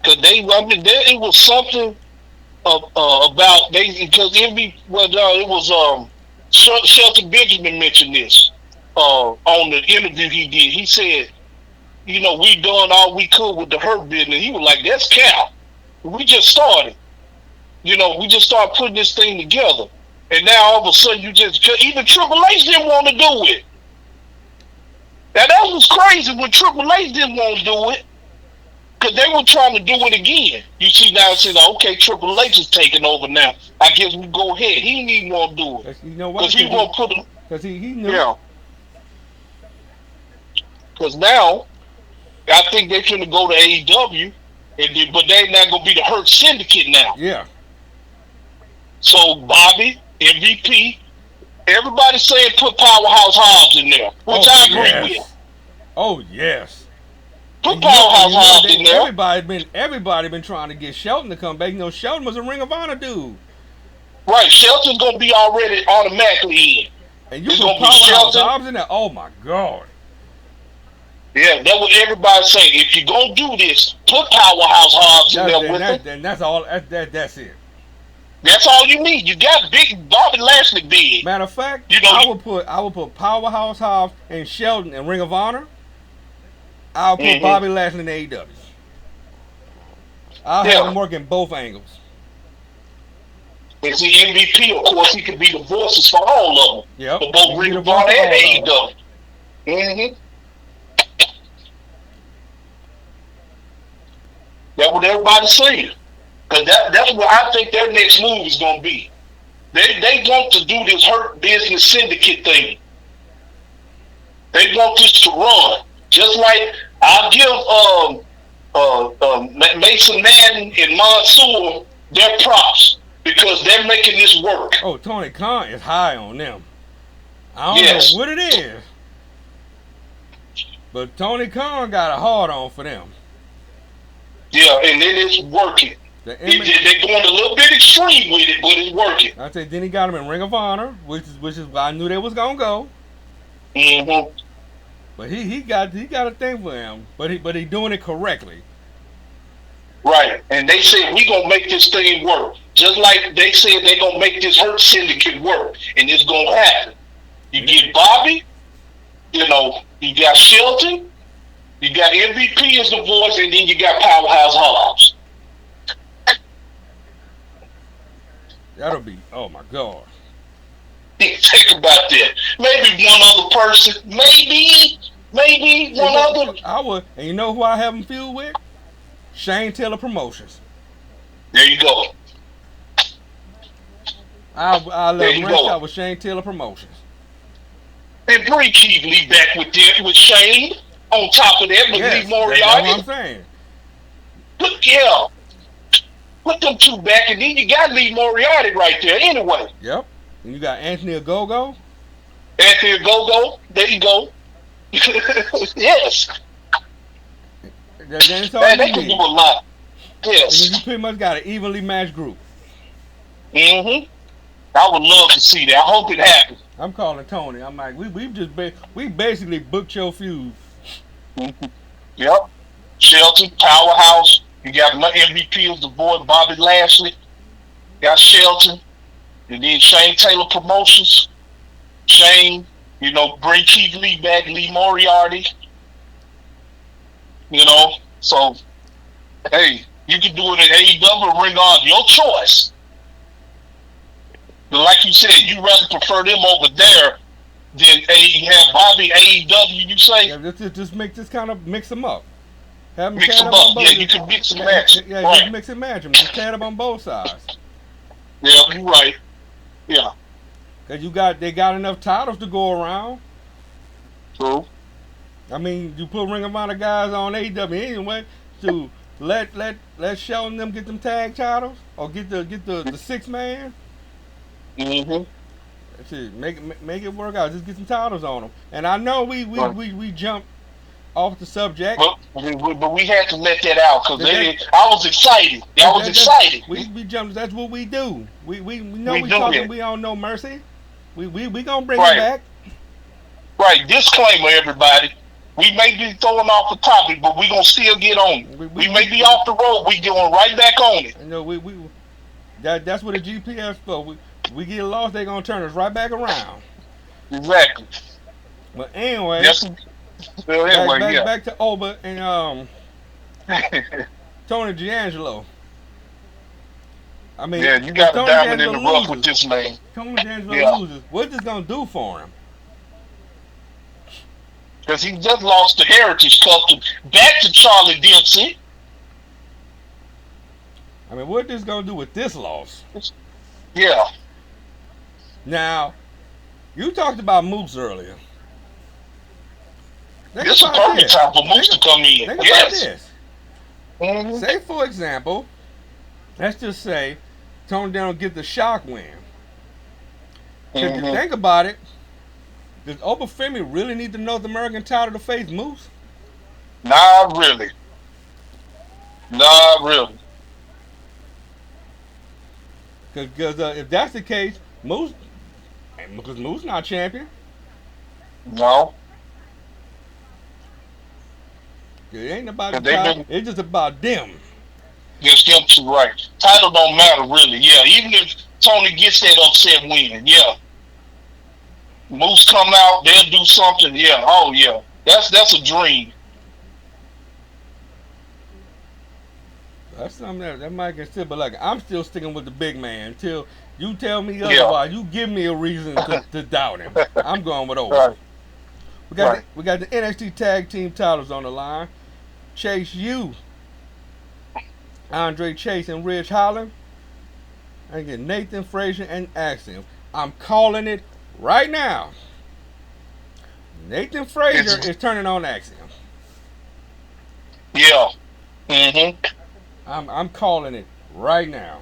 Because it was something about because MVP. Well, no, it was Shelton Benjamin mentioned this on the interview he did. He said, you know, we done all we could with the Hurt business. He was like, that's cap. We just started. You know, we just started putting this thing together. And now all of a sudden even Triple H didn't want to do it. Now that was crazy when Triple H didn't want to do it. Because they were trying to do it again. You see now it's like, okay, Triple H is taking over now. I guess we go ahead. He didn't even want to do it. You know why? Because he won't put him. Because he knew. Yeah. Because now, I think they're going to go to AEW, but they're not going to be the Hurt Syndicate now. Yeah. So Bobby, MVP, everybody's saying put Powerhouse Hobbs in there, which I agree with. Oh yes. Put Powerhouse Hobbs in there. Everybody been trying to get Shelton to come back. You know, Shelton was a Ring of Honor dude. Right, Shelton's gonna be already automatically in. And you put Powerhouse Hobbs in there. Oh my God. Yeah, that's what everybody's saying. If you're gonna do this, put Powerhouse Hobbs in there with him. And that's all. That's it. That's all you need. You got big Bobby Lashley big. Matter of fact, you know, I would put Powerhouse Hobbs and Shelton in Ring of Honor. I'll put Bobby Lashley in AEW. I'll have him work in both angles. And see, MVP, of course, he could be the voices for all of them. Yep. For both Ring of Honor and AEW. Mm-hmm. That's what everybody's saying. Because that's what I think their next move is going to be. They want to do this Hurt Business Syndicate thing. They want this to run. Just like I'll give Mason Madden and Mansoor their props because they're making this work. Oh, Tony Khan is high on them. I don't know what it is. But Tony Khan got a hard on for them. Yeah, and it is working. They're going a little bit extreme with it, but it's working. I said, then he got him in Ring of Honor, which is why I knew they was gonna go. Mm-hmm. But he got a thing for him, but he doing it correctly. Right, and they said we gonna make this thing work, just like they said they gonna make this Hurt Syndicate work, and it's gonna happen. You get Bobby, you know, you got Shelton, you got MVP as the voice, and then you got Powerhouse Hobbs. That'll be, oh my God. Think about that. Maybe one other person. Maybe one other. I would, and you know who I have him feud with? Shane Taylor Promotions. There you go. I love wrench out with Shane Taylor Promotions. And bring Keith Lee back with Shane. On top of that, with Lee Moriarty. That's what I'm saying. Put them two back, and then you got Lee Moriarty right there anyway. Yep. And you got Anthony Ogogo. Anthony Ogogo. There you go. Yes. That's all they can do a lot. Yes. And you pretty much got an evenly matched group. Mm-hmm. I would love to see that. I hope it happens. I'm calling Tony. I'm like, we basically booked your feud. Mm-hmm. Yep. Shelton, Powerhouse. You got another MVP as the boy Bobby Lashley. Got Shelton. And then Shane Taylor Promotions. Shane, you know, bring Keith Lee back, Lee Moriarty. You know, so, hey, you can do it at AEW or Ring on your choice. But like you said, you rather prefer them over there than have Bobby AEW, you say? Yeah, just kind of mix them up. Have them Mix tear them up on up. both. Yeah, you can mix and match. Yeah, Right. just mix and match them. Just tear them on both sides. Yeah, you're right. Yeah. Cause they got enough titles to go around. True. I mean, you put Ring of Honor guys on AEW anyway to let Shelton them get them tag titles or get the 6-man. Shit, make it work out. Just get some titles on them. And I know we jumped off the subject, but we had to let that out because I was excited. I was excited. We jumped. That's what we do. We know we talking. It. We on No Mercy. We gonna bring it back. Right. Disclaimer, everybody. We may be throwing off the topic, but we gonna still get on it. We may be off the road. We going right back on it. You know, that's what the GPS for. We get lost, they gonna turn us right back around. Exactly. But anyway, back to Oba and Tony D'Angelo. I mean, you got a diamond in the rough with this man. Tony D'Angelo loses. What's this gonna do for him? Because he just lost the Heritage Cup back to Charlie Dempsey. I mean, what this gonna do with this loss? Yeah. Now, you talked about Moose earlier. This is a perfect time for Moose to come in. Think about this. Mm-hmm. Say, for example, let's just say Tony D'Angelo get the shock win. If you think about it, does Oba Femi really need the North American title to face Moose? Not really. Not really. Because if that's the case, because Moose not champion. No. It ain't about the title. It's just about them. Just them two, right. Title don't matter really. Yeah, even if Tony gets that upset win, yeah. Moose come out, they'll do something. Yeah. Oh yeah. That's a dream. That's something that might get still, but like I'm still sticking with the big man until you tell me otherwise. You give me a reason to doubt him. I'm going with Oba. Right. We got the NXT Tag Team titles on the line. Chase U, Andre Chase and Ridge Holland. I get Nathan Frazier and Axiom. I'm calling it right now. Nathan Frazier is turning on Axiom. Yeah. I'm calling it right now.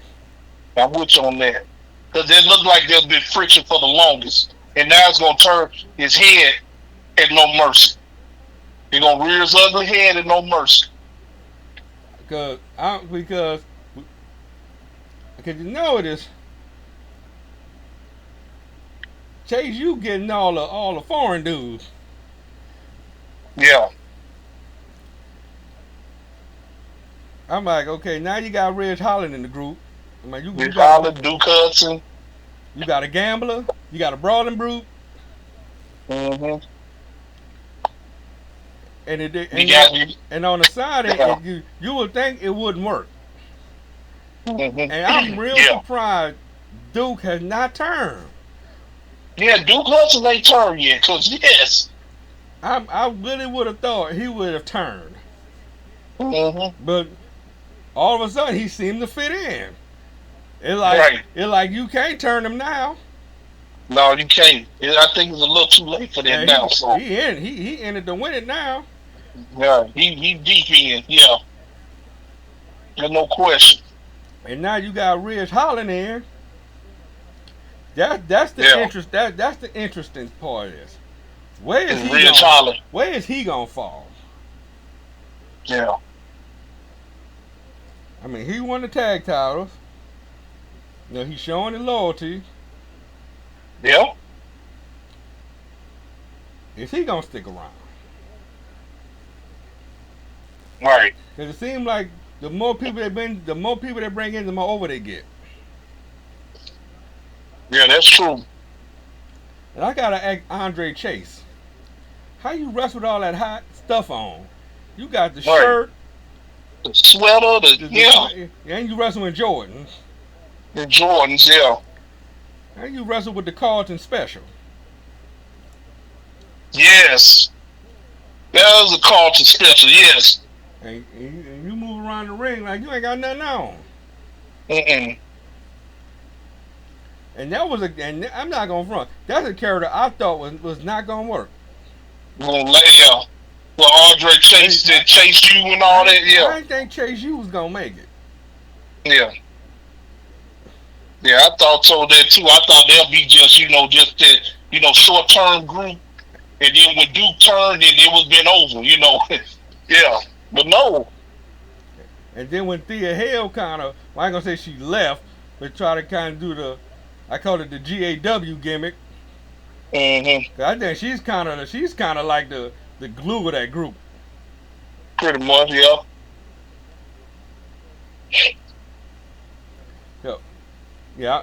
I'm with you on that. Because it looked like there's been friction for the longest. And now it's going to turn his head at No Mercy. He's going to rear his ugly head at No Mercy. Because you know it is. Chase, you getting all the foreign dudes. Yeah. I'm like, okay, now you got Ridge Holland in the group. I mean, Ridge Holland, Duke Hudson. You got a gambler. You got a brawling brute. And on the side, you would think it wouldn't work. And I'm real surprised Duke has not turned. Yeah, Duke Hudson ain't turned yet. Cause yes, I really would have thought he would have turned. But all of a sudden, he seemed to fit in. It's like you can't turn him now. No, you can't. I think it's a little too late for that now. So he ended to win it now. Yeah, he deep in. Yeah, there's no question. And now you got Ridge Holland in. That's the interest. That's the interesting part of this. Where is he gonna fall? Yeah. I mean, he won the tag titles. You know, he's showing his loyalty. Yeah. Is he gonna stick around? Right. Because it seems like the more people they bring in, the more over they get. Yeah, that's true. And I gotta ask Andre Chase, how you wrestle with all that hot stuff on? You got the shirt, the sweater, and you wrestle in Jordans. The Jordans, yeah. And you wrestle with the Carlton Special. Yes. That was a Carlton Special, yes. and you move around the ring like you ain't got nothing on. Mm-mm. And that was and I'm not gonna front. That's a character I thought was not gonna work. Well, yeah. Well, Andre chased you and all that. I Yeah. didn't think Chase U was gonna make it. Yeah. Yeah, I thought so that too. I thought they'll be just, just that, short term group. And then when Duke turned, and it was been over. Yeah. But no. And then when Thea Hale kind of, well, I ain't gonna say she left, but try to kind of do I call it the GAW gimmick. Mm-hmm. I think she's kind of like the glue of that group. Pretty much, yeah. So, yeah,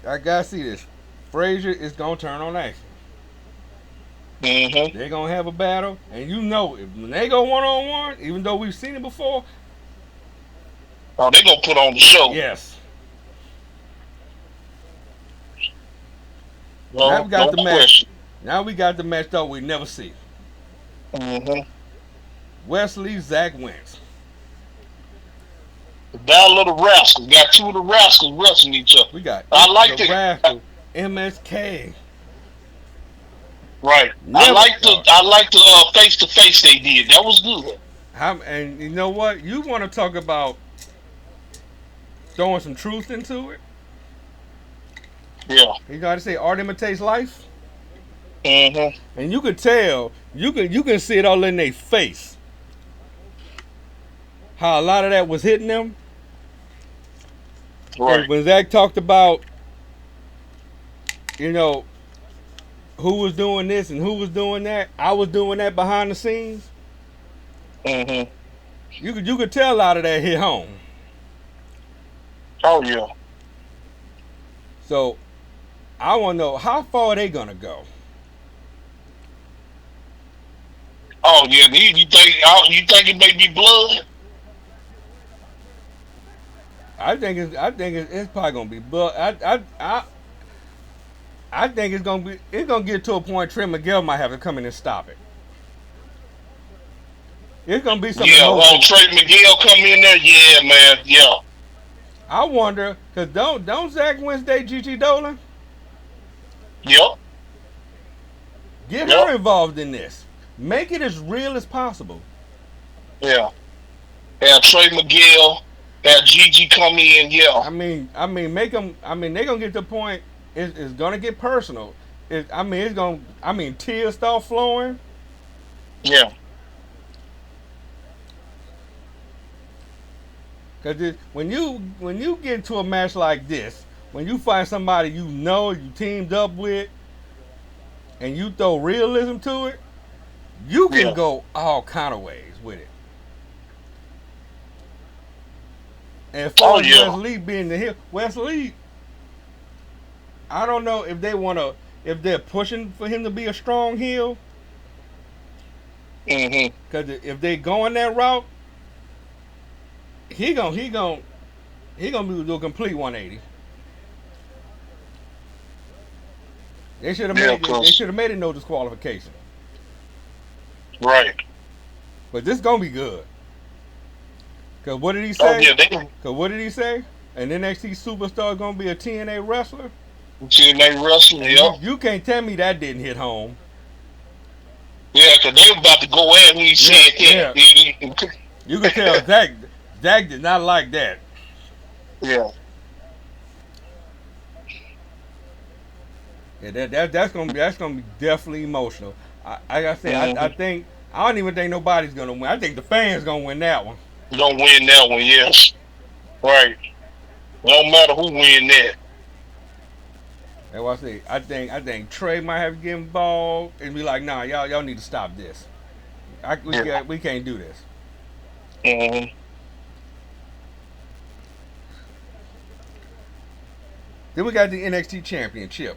I gotta see this. Frazier is gonna turn on action. Mm-hmm. They're gonna have a battle, and when they go 1-on-1, even though we've seen it before. Oh, they're gonna put on the show. Yes. No, now we got the match. Question. Now we got the match that we never see. Mm-hmm. Wes Lee, Zach Wentz. The Battle of the Rascals. Got two of the Rascals wrestling each other. We got I like the it. Rascal, MSK. Right. I like the face to face they did. That was good. And you know what? You want to talk about throwing some truth into it? Yeah. You got to say art imitates life. Mm-hmm. And you could tell, you can see it all in their face. How a lot of that was hitting them. Right. When Zach talked about, who was doing this and who was doing that, I was doing that behind the scenes. Mm-hmm. You could tell a lot of that hit home. Oh yeah. So I want to know how far are they gonna go. Oh yeah. You think it may be blood? I think it's probably gonna be, but I think it's gonna get to a point Trey Miguel might have to come in and stop it. It's gonna be something. Yeah, well, Trey Miguel come in there. Yeah, man. Yeah. I wonder, cause don't Zach Wednesday Gigi Dolan? Yep. Get her involved in this. Make it as real as possible. Yeah. Yeah, Trey Miguel. That Gigi come in, yeah. I mean, make them. I mean, they're gonna get to the point. It's gonna get personal. Tears start flowing. Yeah. Cause when you get into a match like this, when you find somebody you teamed up with, and you throw realism to it, you can go all kind of ways with it. And for Wes Lee being the heel, Wes Lee, I don't know if they're pushing for him to be a strong heel. Mm-hmm. Because if they going that route, he gonna do a complete 180. They should have made it no disqualification. Right. But this gonna be good. Cause what did he say? An NXT superstar is gonna be a TNA wrestler. TNA wrestler, yeah. You can't tell me that didn't hit home. Yeah, cause they were about to go at when he said that. Yeah. You can tell Zach did not like that. Yeah. Yeah, that's gonna be definitely emotional. Like I said, I think I don't even think nobody's gonna win. I think the fans gonna win that one. Don't win that one, yes. Right. No matter who win that. That's what I say. I think Trey might have to get involved and be like, nah, y'all need to stop this. We can't do this. Mm-hmm. Then we got the NXT Championship.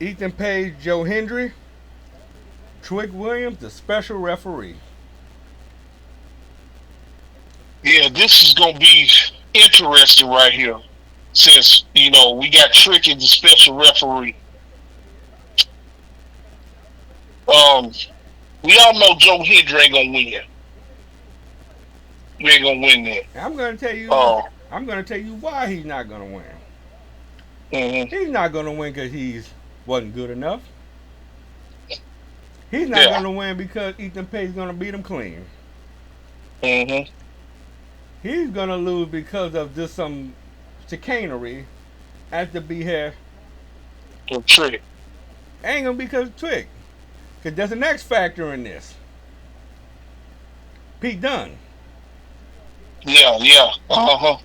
Ethan Page, Joe Hendry, Trick Williams, the special referee. Yeah, this is gonna be interesting right here, since we got Trick as the special referee. We all know Joe Hendry ain't gonna win. We ain't gonna win that. I'm gonna tell you. Oh. I'm gonna tell you why he's not gonna win. Mm-hmm. He's not gonna win because he's wasn't good enough. He's not Yeah. gonna win because Ethan Page's gonna beat him clean. Mm-hmm. He's gonna lose because of just some chicanery at the behest. The trick. Ain't gonna be because of Trick. Because there's an X factor in this. Pete Dunne. Yeah, yeah. Uh-huh.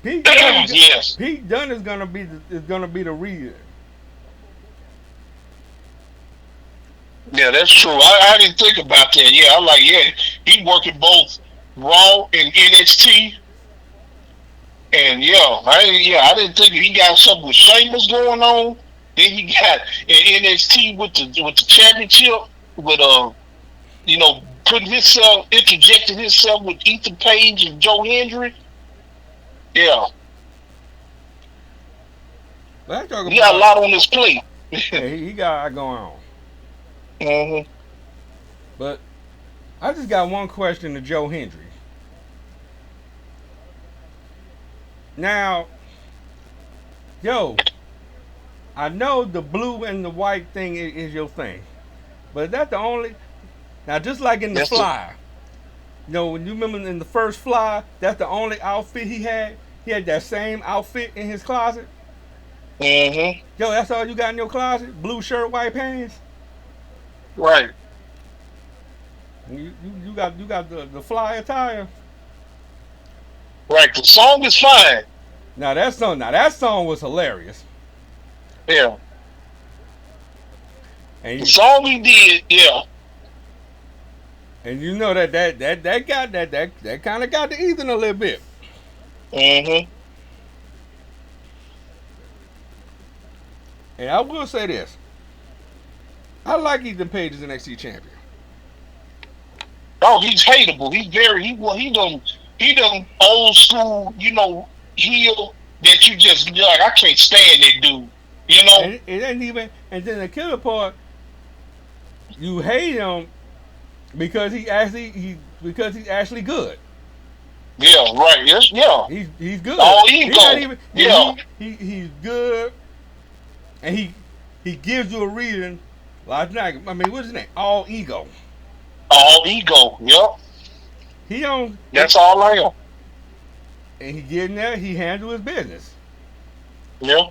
Pete Dunne, Yes. Pete Dunne is gonna be the reason. Yeah, that's true. I didn't think about that. Yeah, I'm like, yeah, he working both Raw and NXT. And I didn't think he got something with Sheamus going on. Then he got in NXT with the championship with putting himself interjecting himself with Ethan Page and Joe Hendry. Yeah. Let's talk He got a about. lot on his plate. Yeah, he got a lot going on. Mm-hmm. But I just got one question to Joe Hendry. Now, yo, I know the blue and the white thing is your thing, but is that the only? Now, just like in the That's Fly, when you remember in the first Fly, that's the only outfit he had. He had that same outfit in his closet. Mm-hmm. Yo, that's all you got in your closet? Blue shirt, white pants. Right. You got the Fly attire. Right. The song is fine. Now that song was hilarious. Yeah. And The song he did, yeah. and you know that got that kind of got to Ethan a little bit. Mm-hmm. And I will say this: I like Ethan Page as NXT champion. Oh, he's hateable. He done old school, heel that you just like. I can't stand that dude. You know. And it ain't even. And then the killer part, you hate him because he's actually good. Yeah. Right. Yes. Yeah. He's good. All He's ego. not even. Yeah. He's good, and he gives you a reason. Like, I mean, what's his name? All ego. All ego. Yep. He don't. That's all I am. And he getting there. He handle his business. Yeah.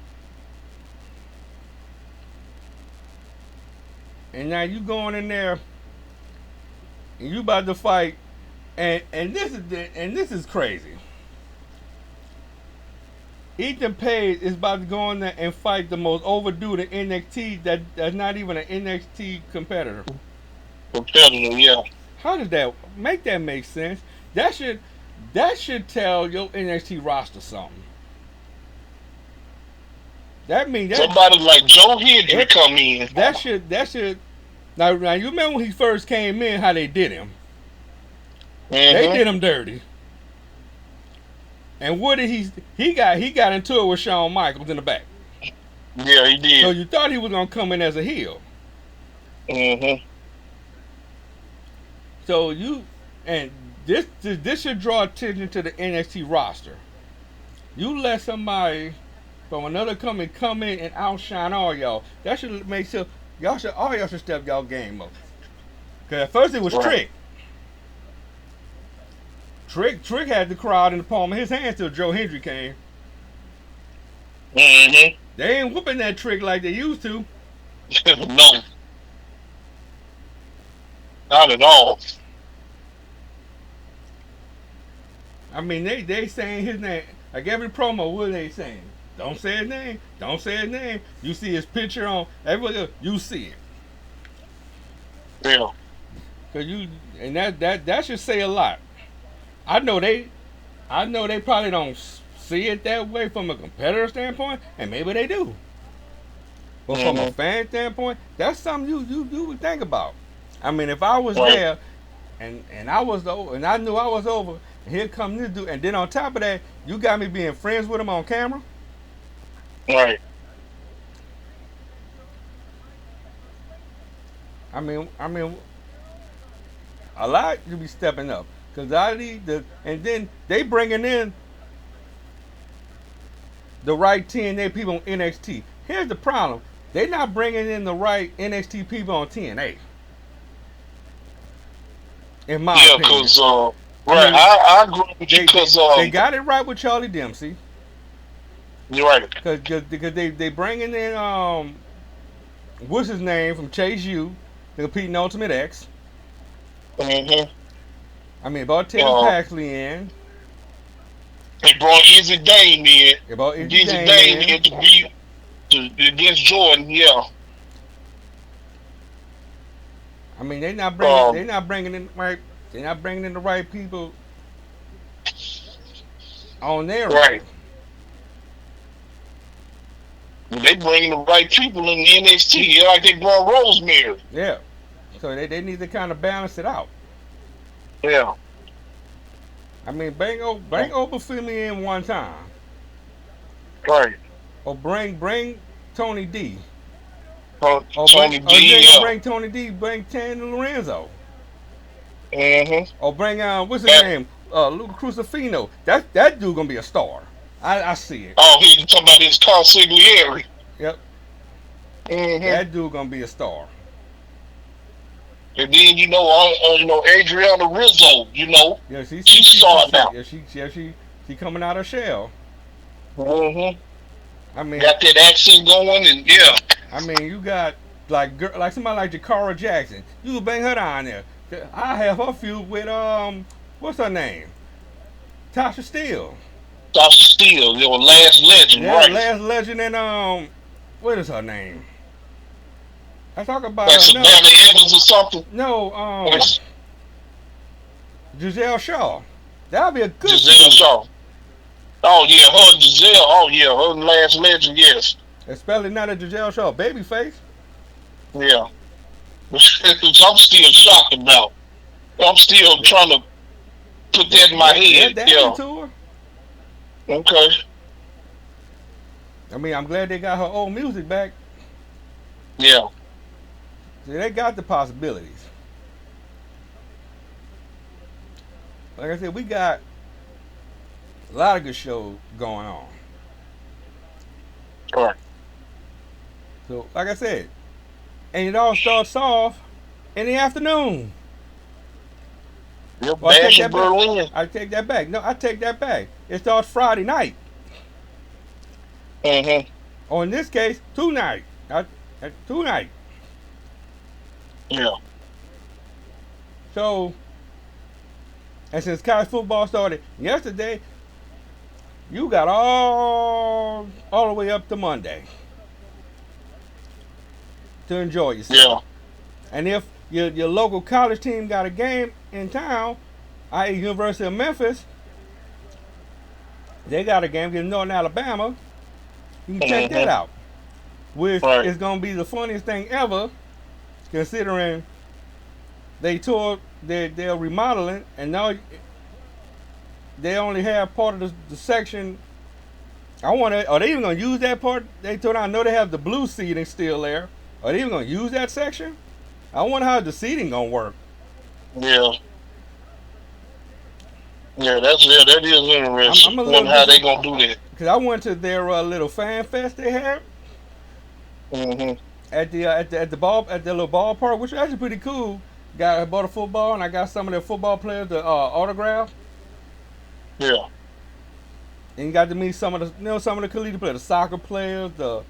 And now you going in there, and you about to fight, and this is crazy. Ethan Page is about to go in there and fight the most overdue to NXT that's not even an NXT competitor. Competitor. Yeah. How does that make sense? That should tell your NXT roster something. That means Somebody like Joe Hendry come in. That should. Now you remember when he first came in, how they did him? Mm-hmm. They did him dirty. And what did he got into it with Shawn Michaels in the back. Yeah, he did. So you thought he was gonna come in as a heel. Mm-hmm. So this should draw attention to the NXT roster. You let somebody from another company come in and outshine all y'all. That should make sure y'all should step y'all game up. Cause at first it was Right. Trick had the crowd in the palm of his hand till Joe Hendry came. Mm-hmm. They ain't whooping that Trick like they used to. No. Not at all. I mean, they saying his name. Like every promo, what are they saying? Don't say his name. Don't say his name. You see his picture on everybody else, you see it. Yeah. Cause that should say a lot. I know they probably don't see it that way from a competitor standpoint, and maybe they do. But from a fan standpoint, that's something you would think about. I mean, if I was there, and I was over, and I knew I was over, and here come this dude, and then on top of that, you got me being friends with him on camera. Right. I mean, A lot to be stepping up. Because I need the. And then they bringing in the right TNA people on NXT. Here's the problem. They're not bringing in the right NXT people on TNA. In my opinion. Because, right, I agree with you because... They got it right with Charlie Dempsey. You're right. Because they bringing in, what's his name, from Chase U, to compete in Ultimate X. Mm-hmm. I mean, about Teddy Paxley in. They brought Izzy Dame in. They brought Izzy Dame in to be against Jordan, yeah. I mean, they're not bringing in the right people on their right. They bringing the right people in the NXT, like they brought Rosemary. Yeah, so they need to kind of balance it out. Yeah. I mean, bring Oba Femi in one time. Right. Or bring Tony D. Tony D. Bring Tony D. Bring Tan Lorenzo. Mm-hmm. Or bring what's his name? Luca Crucifino. That dude gonna be a star. I see it. Oh, he's talking about his consigliere. Yep. Mm-hmm. That dude gonna be a star. And then Adriana Rizzo, Yeah, she's starting out. Yeah, she coming out of shell. Mm-hmm. I mean, got that accent going, and yeah. I mean, you got like somebody like Jakara Jackson. You can bring her down there. I have her feud with what's her name? Tasha Steele. Tasha Steele, Last Legend, yeah, right? Last Legend, and what is her name? I talk about like Savannah Evans or something. No, Giselle Shaw. That'll be a good Giselle Shaw. Oh yeah, her Giselle. Oh yeah, her Last Legend. Yes. Especially not a Giselle Shaw babyface. Yeah. I'm still shocked about. I'm still trying to put that in my head. Yeah. To her. Okay. I mean, I'm glad they got her old music back. Yeah. See, they got the possibilities. Like I said, we got a lot of good shows going on. All right. So, like I said, and it all starts off in the afternoon. Well, I take that back. No, I take that back. It starts Friday night. Mm-hmm. Or in this case, tonight. Tonight. Yeah. So, and since college football started yesterday, you got all the way up to Monday to enjoy yourself. Yeah. And if your local college team got a game in town, i.e. University of Memphis, they got a game against Northern Alabama, you can check that out. Which is going to be the funniest thing ever, considering they're remodeling, and now they only have part of the section. Are they even going to use that part? I know they have the blue seating still there. Are they even going to use that section? I wonder how the seating going to work. Yeah. Yeah, that is interesting. I wonder how they going to do that. Because I went to their little fan fest they had. Mm-hmm. At the little ballpark, which is actually pretty cool. I bought a football, and I got some of their football players the autograph. Yeah. And you got to meet some of the collegiate players, the soccer players, the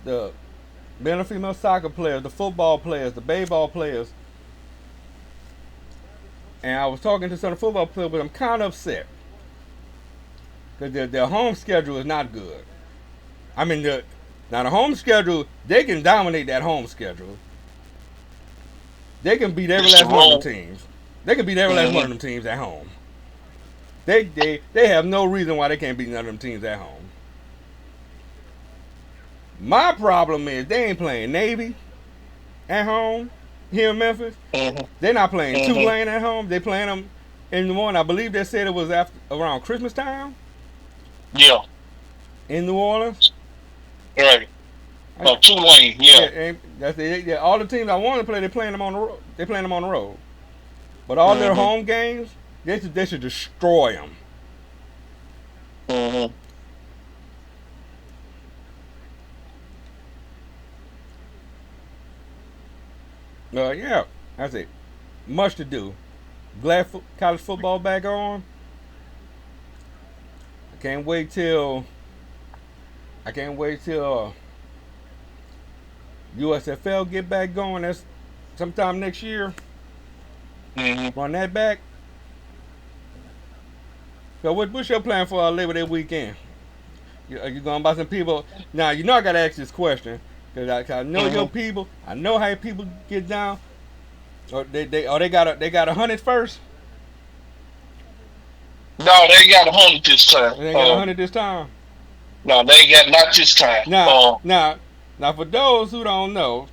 male and female soccer players, the football players, the baseball players. And I was talking to some of the football players, but I'm kind of upset because their home schedule is not good. I mean, now the home schedule, they can dominate that home schedule. They can beat every last one of them teams. They can beat every last one of them teams at home. They have no reason why they can't beat none of them teams at home. My problem is they ain't playing Navy at home here in Memphis. They're not playing Tulane at home. They playing them in the morning. I believe they said it was around Christmas time. Yeah. In New Orleans. Right. Tulane. Yeah. That's it. Yeah, all the teams I want to play, they're playing them on the road. They're playing them on the road. But all their home games, they should destroy them. Mm-hmm. Yeah, that's it. Much to do. Glad college football back on. I can't wait till USFL get back going. That's sometime next year. Run that back. So what's your plan for Labor Day weekend? Are you going by some people? Now you know I gotta ask this question because I know your people. I know how people get down. Or they got 100 first. No, they ain't got 100 this time. They ain't got 100 this time. No, they ain't got not this time. Now, for those who don't know,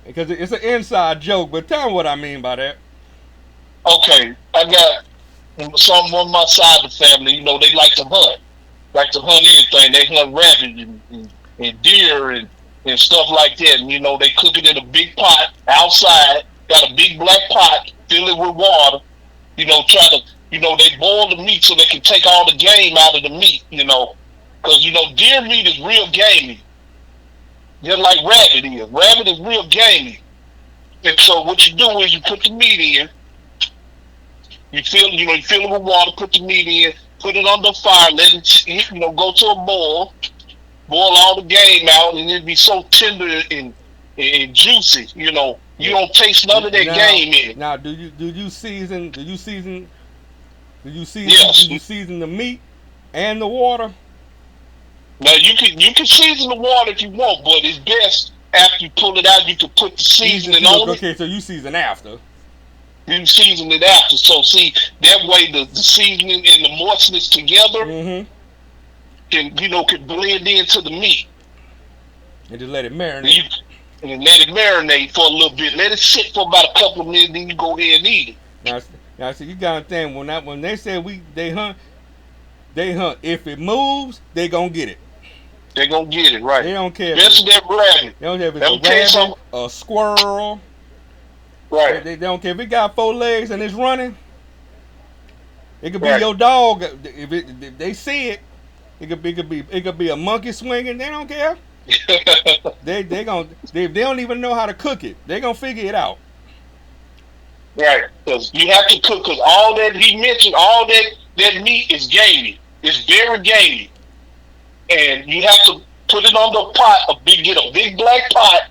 because it's an inside joke, but tell them what I mean by that. Okay, I got some on my side of the family. You know, they like to hunt anything. They hunt rabbit and deer and stuff like that. And, you know, they cook it in a big pot outside. Got a big black pot, fill it with water. You know, they boil the meat so they can take all the game out of the meat, you know. Because, you know, deer meat is real gamey. Just like rabbit is. Rabbit is real gamey. And so what you do is you put the meat in. You fill it with water, put the meat in, put it on the fire, let it, go to a boil. Boil all the game out, and it'll be so tender and juicy, you know. You don't taste none of that game in it. Now, do you season the meat and the water? Now you can season the water if you want, but it's best after you pull it out. You can put the seasoning on it. Okay, so you season after. You season it after. So see that way the seasoning and the moistness together can blend into the meat. And just let it marinate. And let it marinate for a little bit. Let it sit for about a couple of minutes, then you go ahead and eat it. Now see, you gotta think when they say they hunt. If it moves, they gonna get it. They gonna get it, right? They don't care. Especially that rabbit. They don't care if it's a rabbit, a squirrel. Right. They don't care if it got 4 legs and it's running. It could be your dog. If they see it, it could be a monkey swinging. They don't care. they don't even know how to cook it. They gonna figure it out. Right, because you have to cook. Because all that he mentioned, all that meat is gamey. It's very gamey, and you have to put it on the pot. Get a big black pot,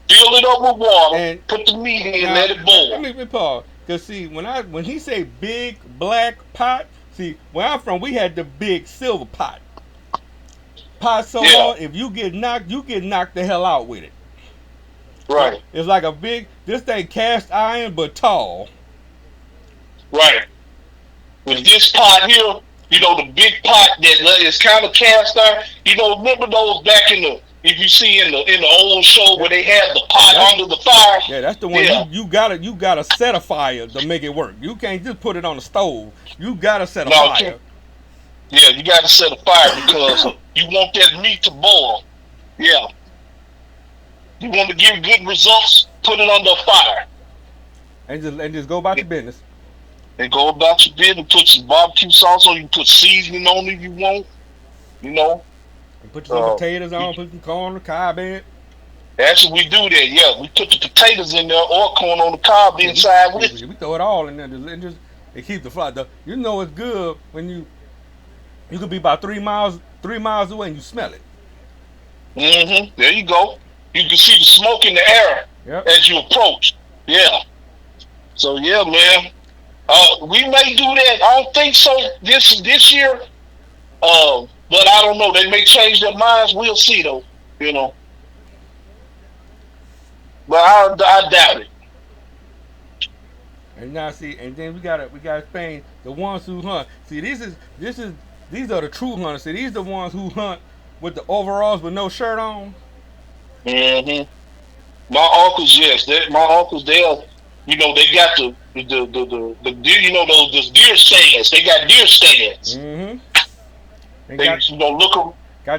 fill it up with water, and put the meat in and let it boil. Let me pause. Cause see, when he say big black pot, see where I'm from, we had the big silver pot. Pot so long, if you get knocked the hell out with it. Right. It's like this thing cast iron but tall. Right. With this pot here, the big pot that is kind of cast iron. Remember those back if you see in the old show where they had the pot under the fire. Yeah, that's the one. Yeah. You gotta set a fire to make it work. You can't just put it on the stove. You gotta set a fire. Yeah, you gotta set a fire because you want that meat to boil. Yeah. You want to give good results, put it under a fire. And just go about your business. And go about your business, put some barbecue sauce on, you can put seasoning on it if you want. And put some potatoes on, put some corn on the cob in. Actually, we do that, yeah. We put the potatoes in there or corn on the cob inside with it. We throw it all in there and just keep the fly. It's good when you could be about 3 miles away and you smell it. There you go. You can see the smoke in the air as you approach. Yeah. So yeah, man. We may do that. I don't think so this year. But I don't know. They may change their minds. We'll see though. But I doubt it. And now see, and then we gotta explain the ones who hunt. See, these are the true hunters. See, these are the ones who hunt with the overalls with no shirt on. My uncles, yes. My uncles, they got the deer, those deer stands. They got deer stands. They got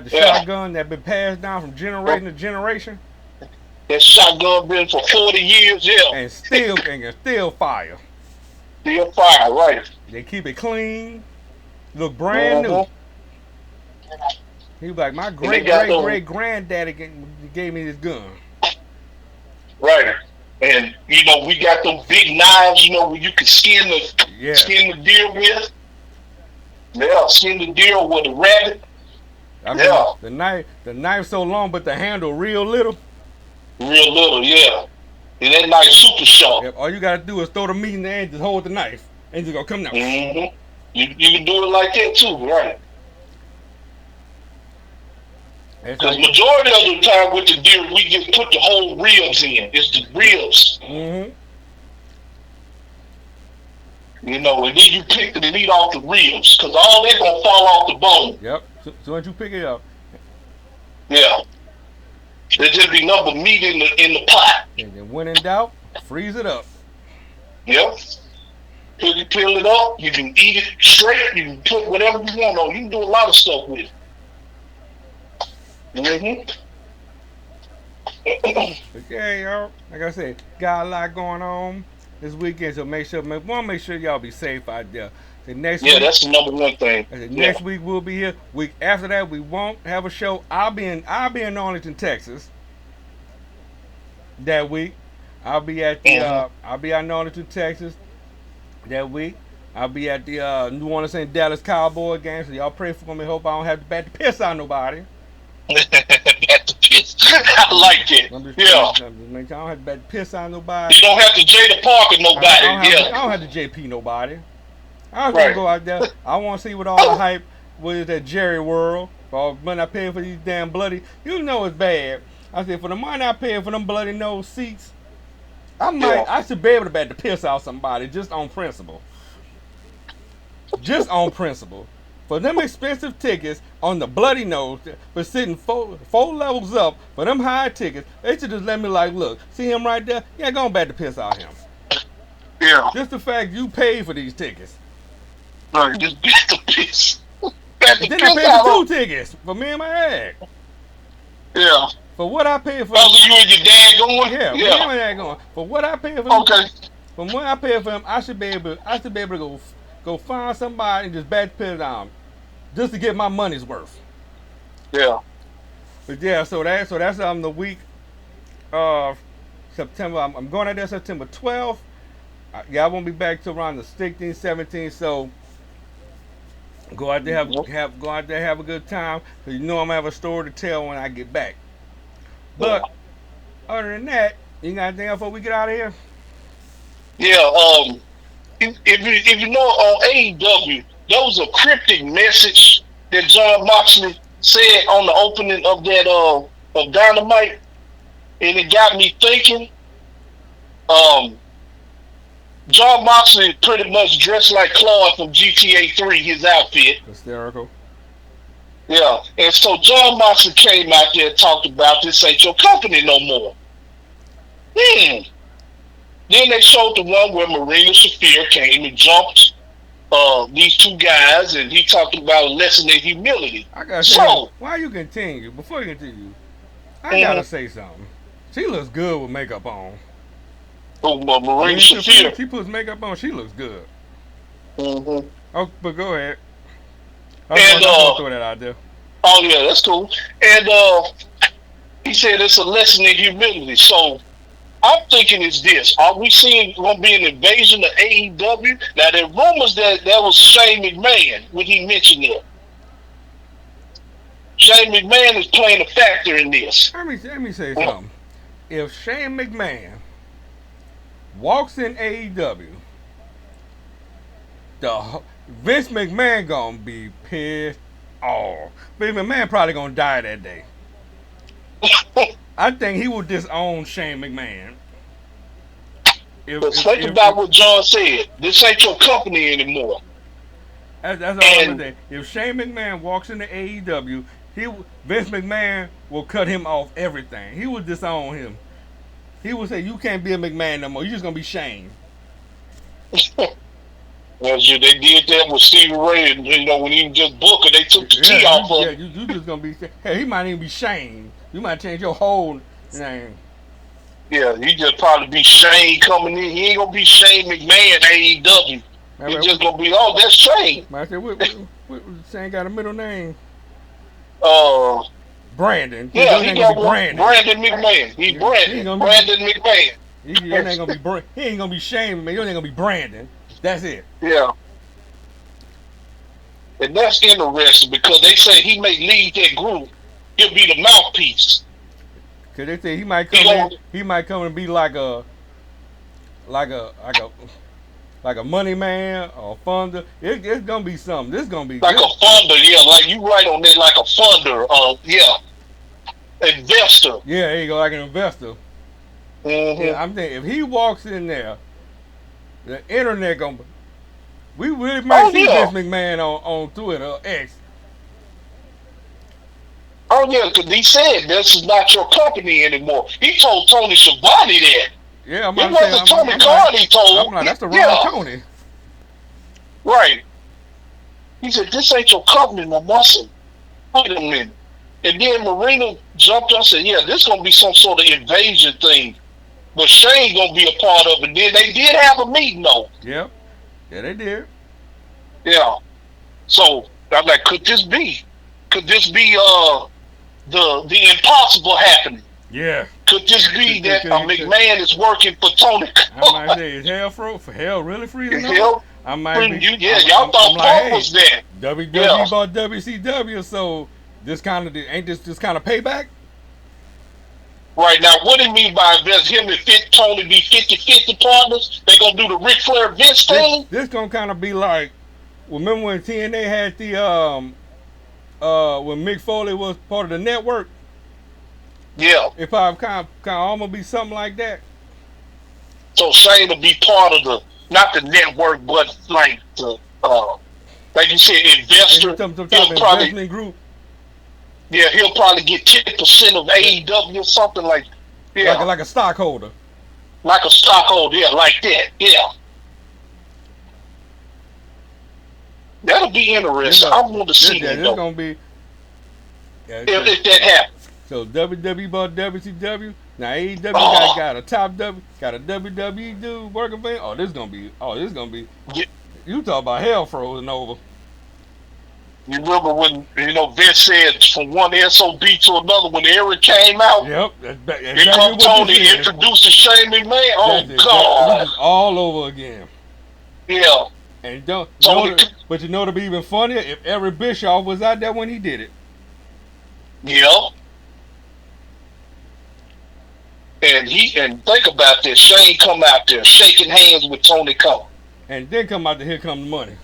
the shotgun that been passed down from generation to generation. That shotgun been for 40 years, yeah. And still fire. Still fire, right. They keep it clean. Look brand new. He was like, my great granddaddy gave me this gun. Right. And you know, we got those big knives, you know, where you can skin the deer with. Yeah, skin the deer with a rabbit. I mean, the knife so long, but the handle real little. Real little, yeah. And that knife super sharp. Yep, all you gotta do is throw the meat in there and just hold the knife, and just gonna come down. Mm-hmm. You can do it like that too, right? Because majority of the time with the deer, we just put the whole ribs in. It's the ribs. Mm-hmm. You know, and then you pick it and eat off the ribs, because all that gonna fall off the bone. Yep. So once you pick it up. Yeah. There's just be nothing meat in the pot. And then when in doubt, freeze it up. Yep. You peel it up, you can eat it straight, you can put whatever you want on. You can do a lot of stuff with it. Mm-hmm. Okay, y'all. Like I said, got a lot going on this weekend, so make sure y'all be safe out there. Next week, that's the number one thing. Next week we'll be here. Week after that we won't have a show. I'll be in Arlington, Texas. That week, I'll be at the in Arlington, Texas. That week, I'll be at the New Orleans and Dallas Cowboy game. So y'all pray for me. Hope I don't have to bat the piss out of nobody. I like it. I don't have to bat the piss out of nobody. You don't have to Jada Parker nobody. I don't have to JP nobody. I was gonna go out there. I want to see what all the hype was at Jerry World. For money I paid for these damn bloody, you know it's bad. I said for the money I paid for them bloody nose seats, I should be able to bat the piss out somebody just on principle. Just on principle. For them expensive tickets on the bloody nose, for sitting four levels up, for them high tickets, they should just let me look, see him right there? Yeah, go and bat the piss out him. Yeah. Just the fact you paid for these tickets. Right, just beat the piss. Then I paid for 2 tickets for me and my dad. Yeah. For what I paid for. Oh, you and your dad going? Yeah, me and my dad going. For what I paid for. Okay. From what I paid for him, I should be able to go find somebody and just bat the piss out him, just to get my money's worth. Yeah. But yeah, so that's the week of September. I'm going out there September 12th. I won't be back till around the 16th, 17th. So go out there, have a good time. Cause you know I'm gonna have a story to tell when I get back. But other than that, you got anything else before we get out of here? Yeah. If you know on AEW, there was a cryptic message that John Moxley said on the opening of that of Dynamite, and it got me thinking. John Moxley pretty much dressed like Claude from GTA 3, his outfit. Hysterical. Yeah, and so John Moxley came out there and talked about this ain't your company no more. Then they showed the one where Marina Shafir came and jumped these 2 guys, and he talked about a lesson in humility. I gotta say, before you continue, I gotta say something. She looks good with makeup on. Marina Shafir. She puts makeup on. She looks good. Mm-hmm. Oh, but go ahead. And throw that out there. Oh yeah, that's cool. And he said it's a lesson in humility. So I'm thinking it's this: are we seeing going to be an invasion of AEW? Now there are rumors that was Shane McMahon when he mentioned it. Shane McMahon is playing a factor in this. Let me say something. If Shane McMahon walks in AEW, Vince McMahon gonna be pissed off. Vince McMahon probably gonna die that day. I think he will disown Shane McMahon. But think about what John said. This ain't your company anymore. That's all I'm gonna say. If Shane McMahon walks into AEW, Vince McMahon will cut him off everything. He will disown him. He will say, "You can't be a McMahon no more. You're just gonna be Shane." Well, they did that with Stevie Ray, and when he was just Booker, they took the T off of. Yeah, you just gonna be. Hey, he might even be Shane. You might change your whole name. Yeah, he just probably be Shane coming in. He ain't gonna be Shane McMahon AEW. He's just gonna be, oh, that's Shane. I said, Shane got a middle name. Brandon. Yeah, he got Brandon McMahon. Brandon McMahon. He ain't gonna be Shane, man. He ain't gonna be Brandon. That's it. Yeah. And that's interesting because they say he may lead that group. He'll be the mouthpiece. Cause they say he might come and be like a money man or funder. It's gonna be something. This gonna be like a funder, yeah. Like you right on that, like a funder. Investor. Yeah, there you go, like an investor. Mm-hmm. Yeah, I'm thinking if he walks in there, the internet gonna. We really might see Vince McMahon on Twitter or X. Oh yeah, because he said this is not your company anymore. He told Tony Schiavone that. Yeah, it wasn't Tony Khan he told. I'm like, that's the wrong Tony. Right. He said, this ain't your company no more. Wait a minute. And then Marina jumped up and said, yeah, this is going to be some sort of invasion thing. But Shane going to be a part of it. Then they did have a meeting, though. Yep. Yeah, they did. Yeah. So, I'm like, could this be the impossible happening? Yeah. Could this be that McMahon is working for Tony? I might say, is hell really freezing up? Hell, I might be. Y'all thought Paul was there. WWE bought WCW, so this kind of payback? Right, now what do you mean by invest him and Tony be 50-50 partners? They gonna do the Ric Flair Vince thing? This gonna kind of be like, remember when TNA had the when Mick Foley was part of the network? Yeah. If I kind of almost be something like that. So Shane will be part of the, not the network, but like the like you said, investor. Some type of investment group. Yeah, he'll probably get 10% of AEW or something like. Yeah. Like a stockholder. Like a stockholder, yeah, like that, yeah. That'll be interesting. I want to see that. It's gonna be. Yeah, if that happens. So WWE bought WCW. Now AEW got a top W, got a WWE dude working for him. Oh, this is gonna be. Yeah. You talk about hell frozen over. You remember when Vince said from one SOB to another when Eric came out? Yep. Here comes Tony introducing Shane McMahon. Oh God! All over again. Yeah. And but you know to be even funnier if Eric Bischoff was out there when he did it. Yeah. And think about this. Shane come out there shaking hands with Tony Khan. And then come out there, here come the money.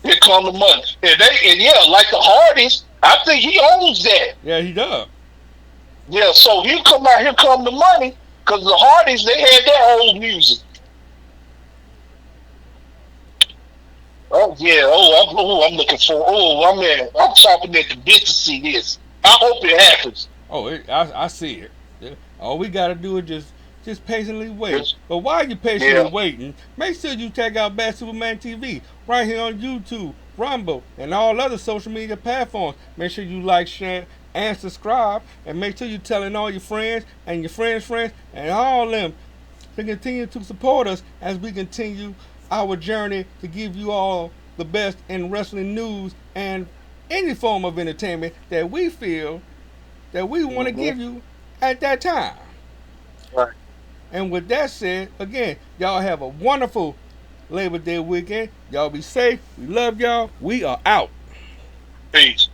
Here come the money. And like the Hardys, I think he owns that. Yeah, he does. Yeah, so he'll come out, here come the money, because the Hardys, they had their old music. Oh yeah, I'm looking for, I'm chopping at the bit to see this. I hope it happens. Oh, I see it. All we gotta do is just patiently wait. Yes. But while you're patiently waiting, make sure you check out Bad Superman TV right here on YouTube, Rumble, and all other social media platforms. Make sure you like, share, and subscribe, and make sure you're telling all your friends and your friends' friends and all of them to continue to support us as we continue our journey to give you all the best in wrestling news and any form of entertainment that we feel that we want to give you at that time. Right. And with that said, again, y'all have a wonderful Labor Day weekend. Y'all be safe. We love y'all. We are out. Peace.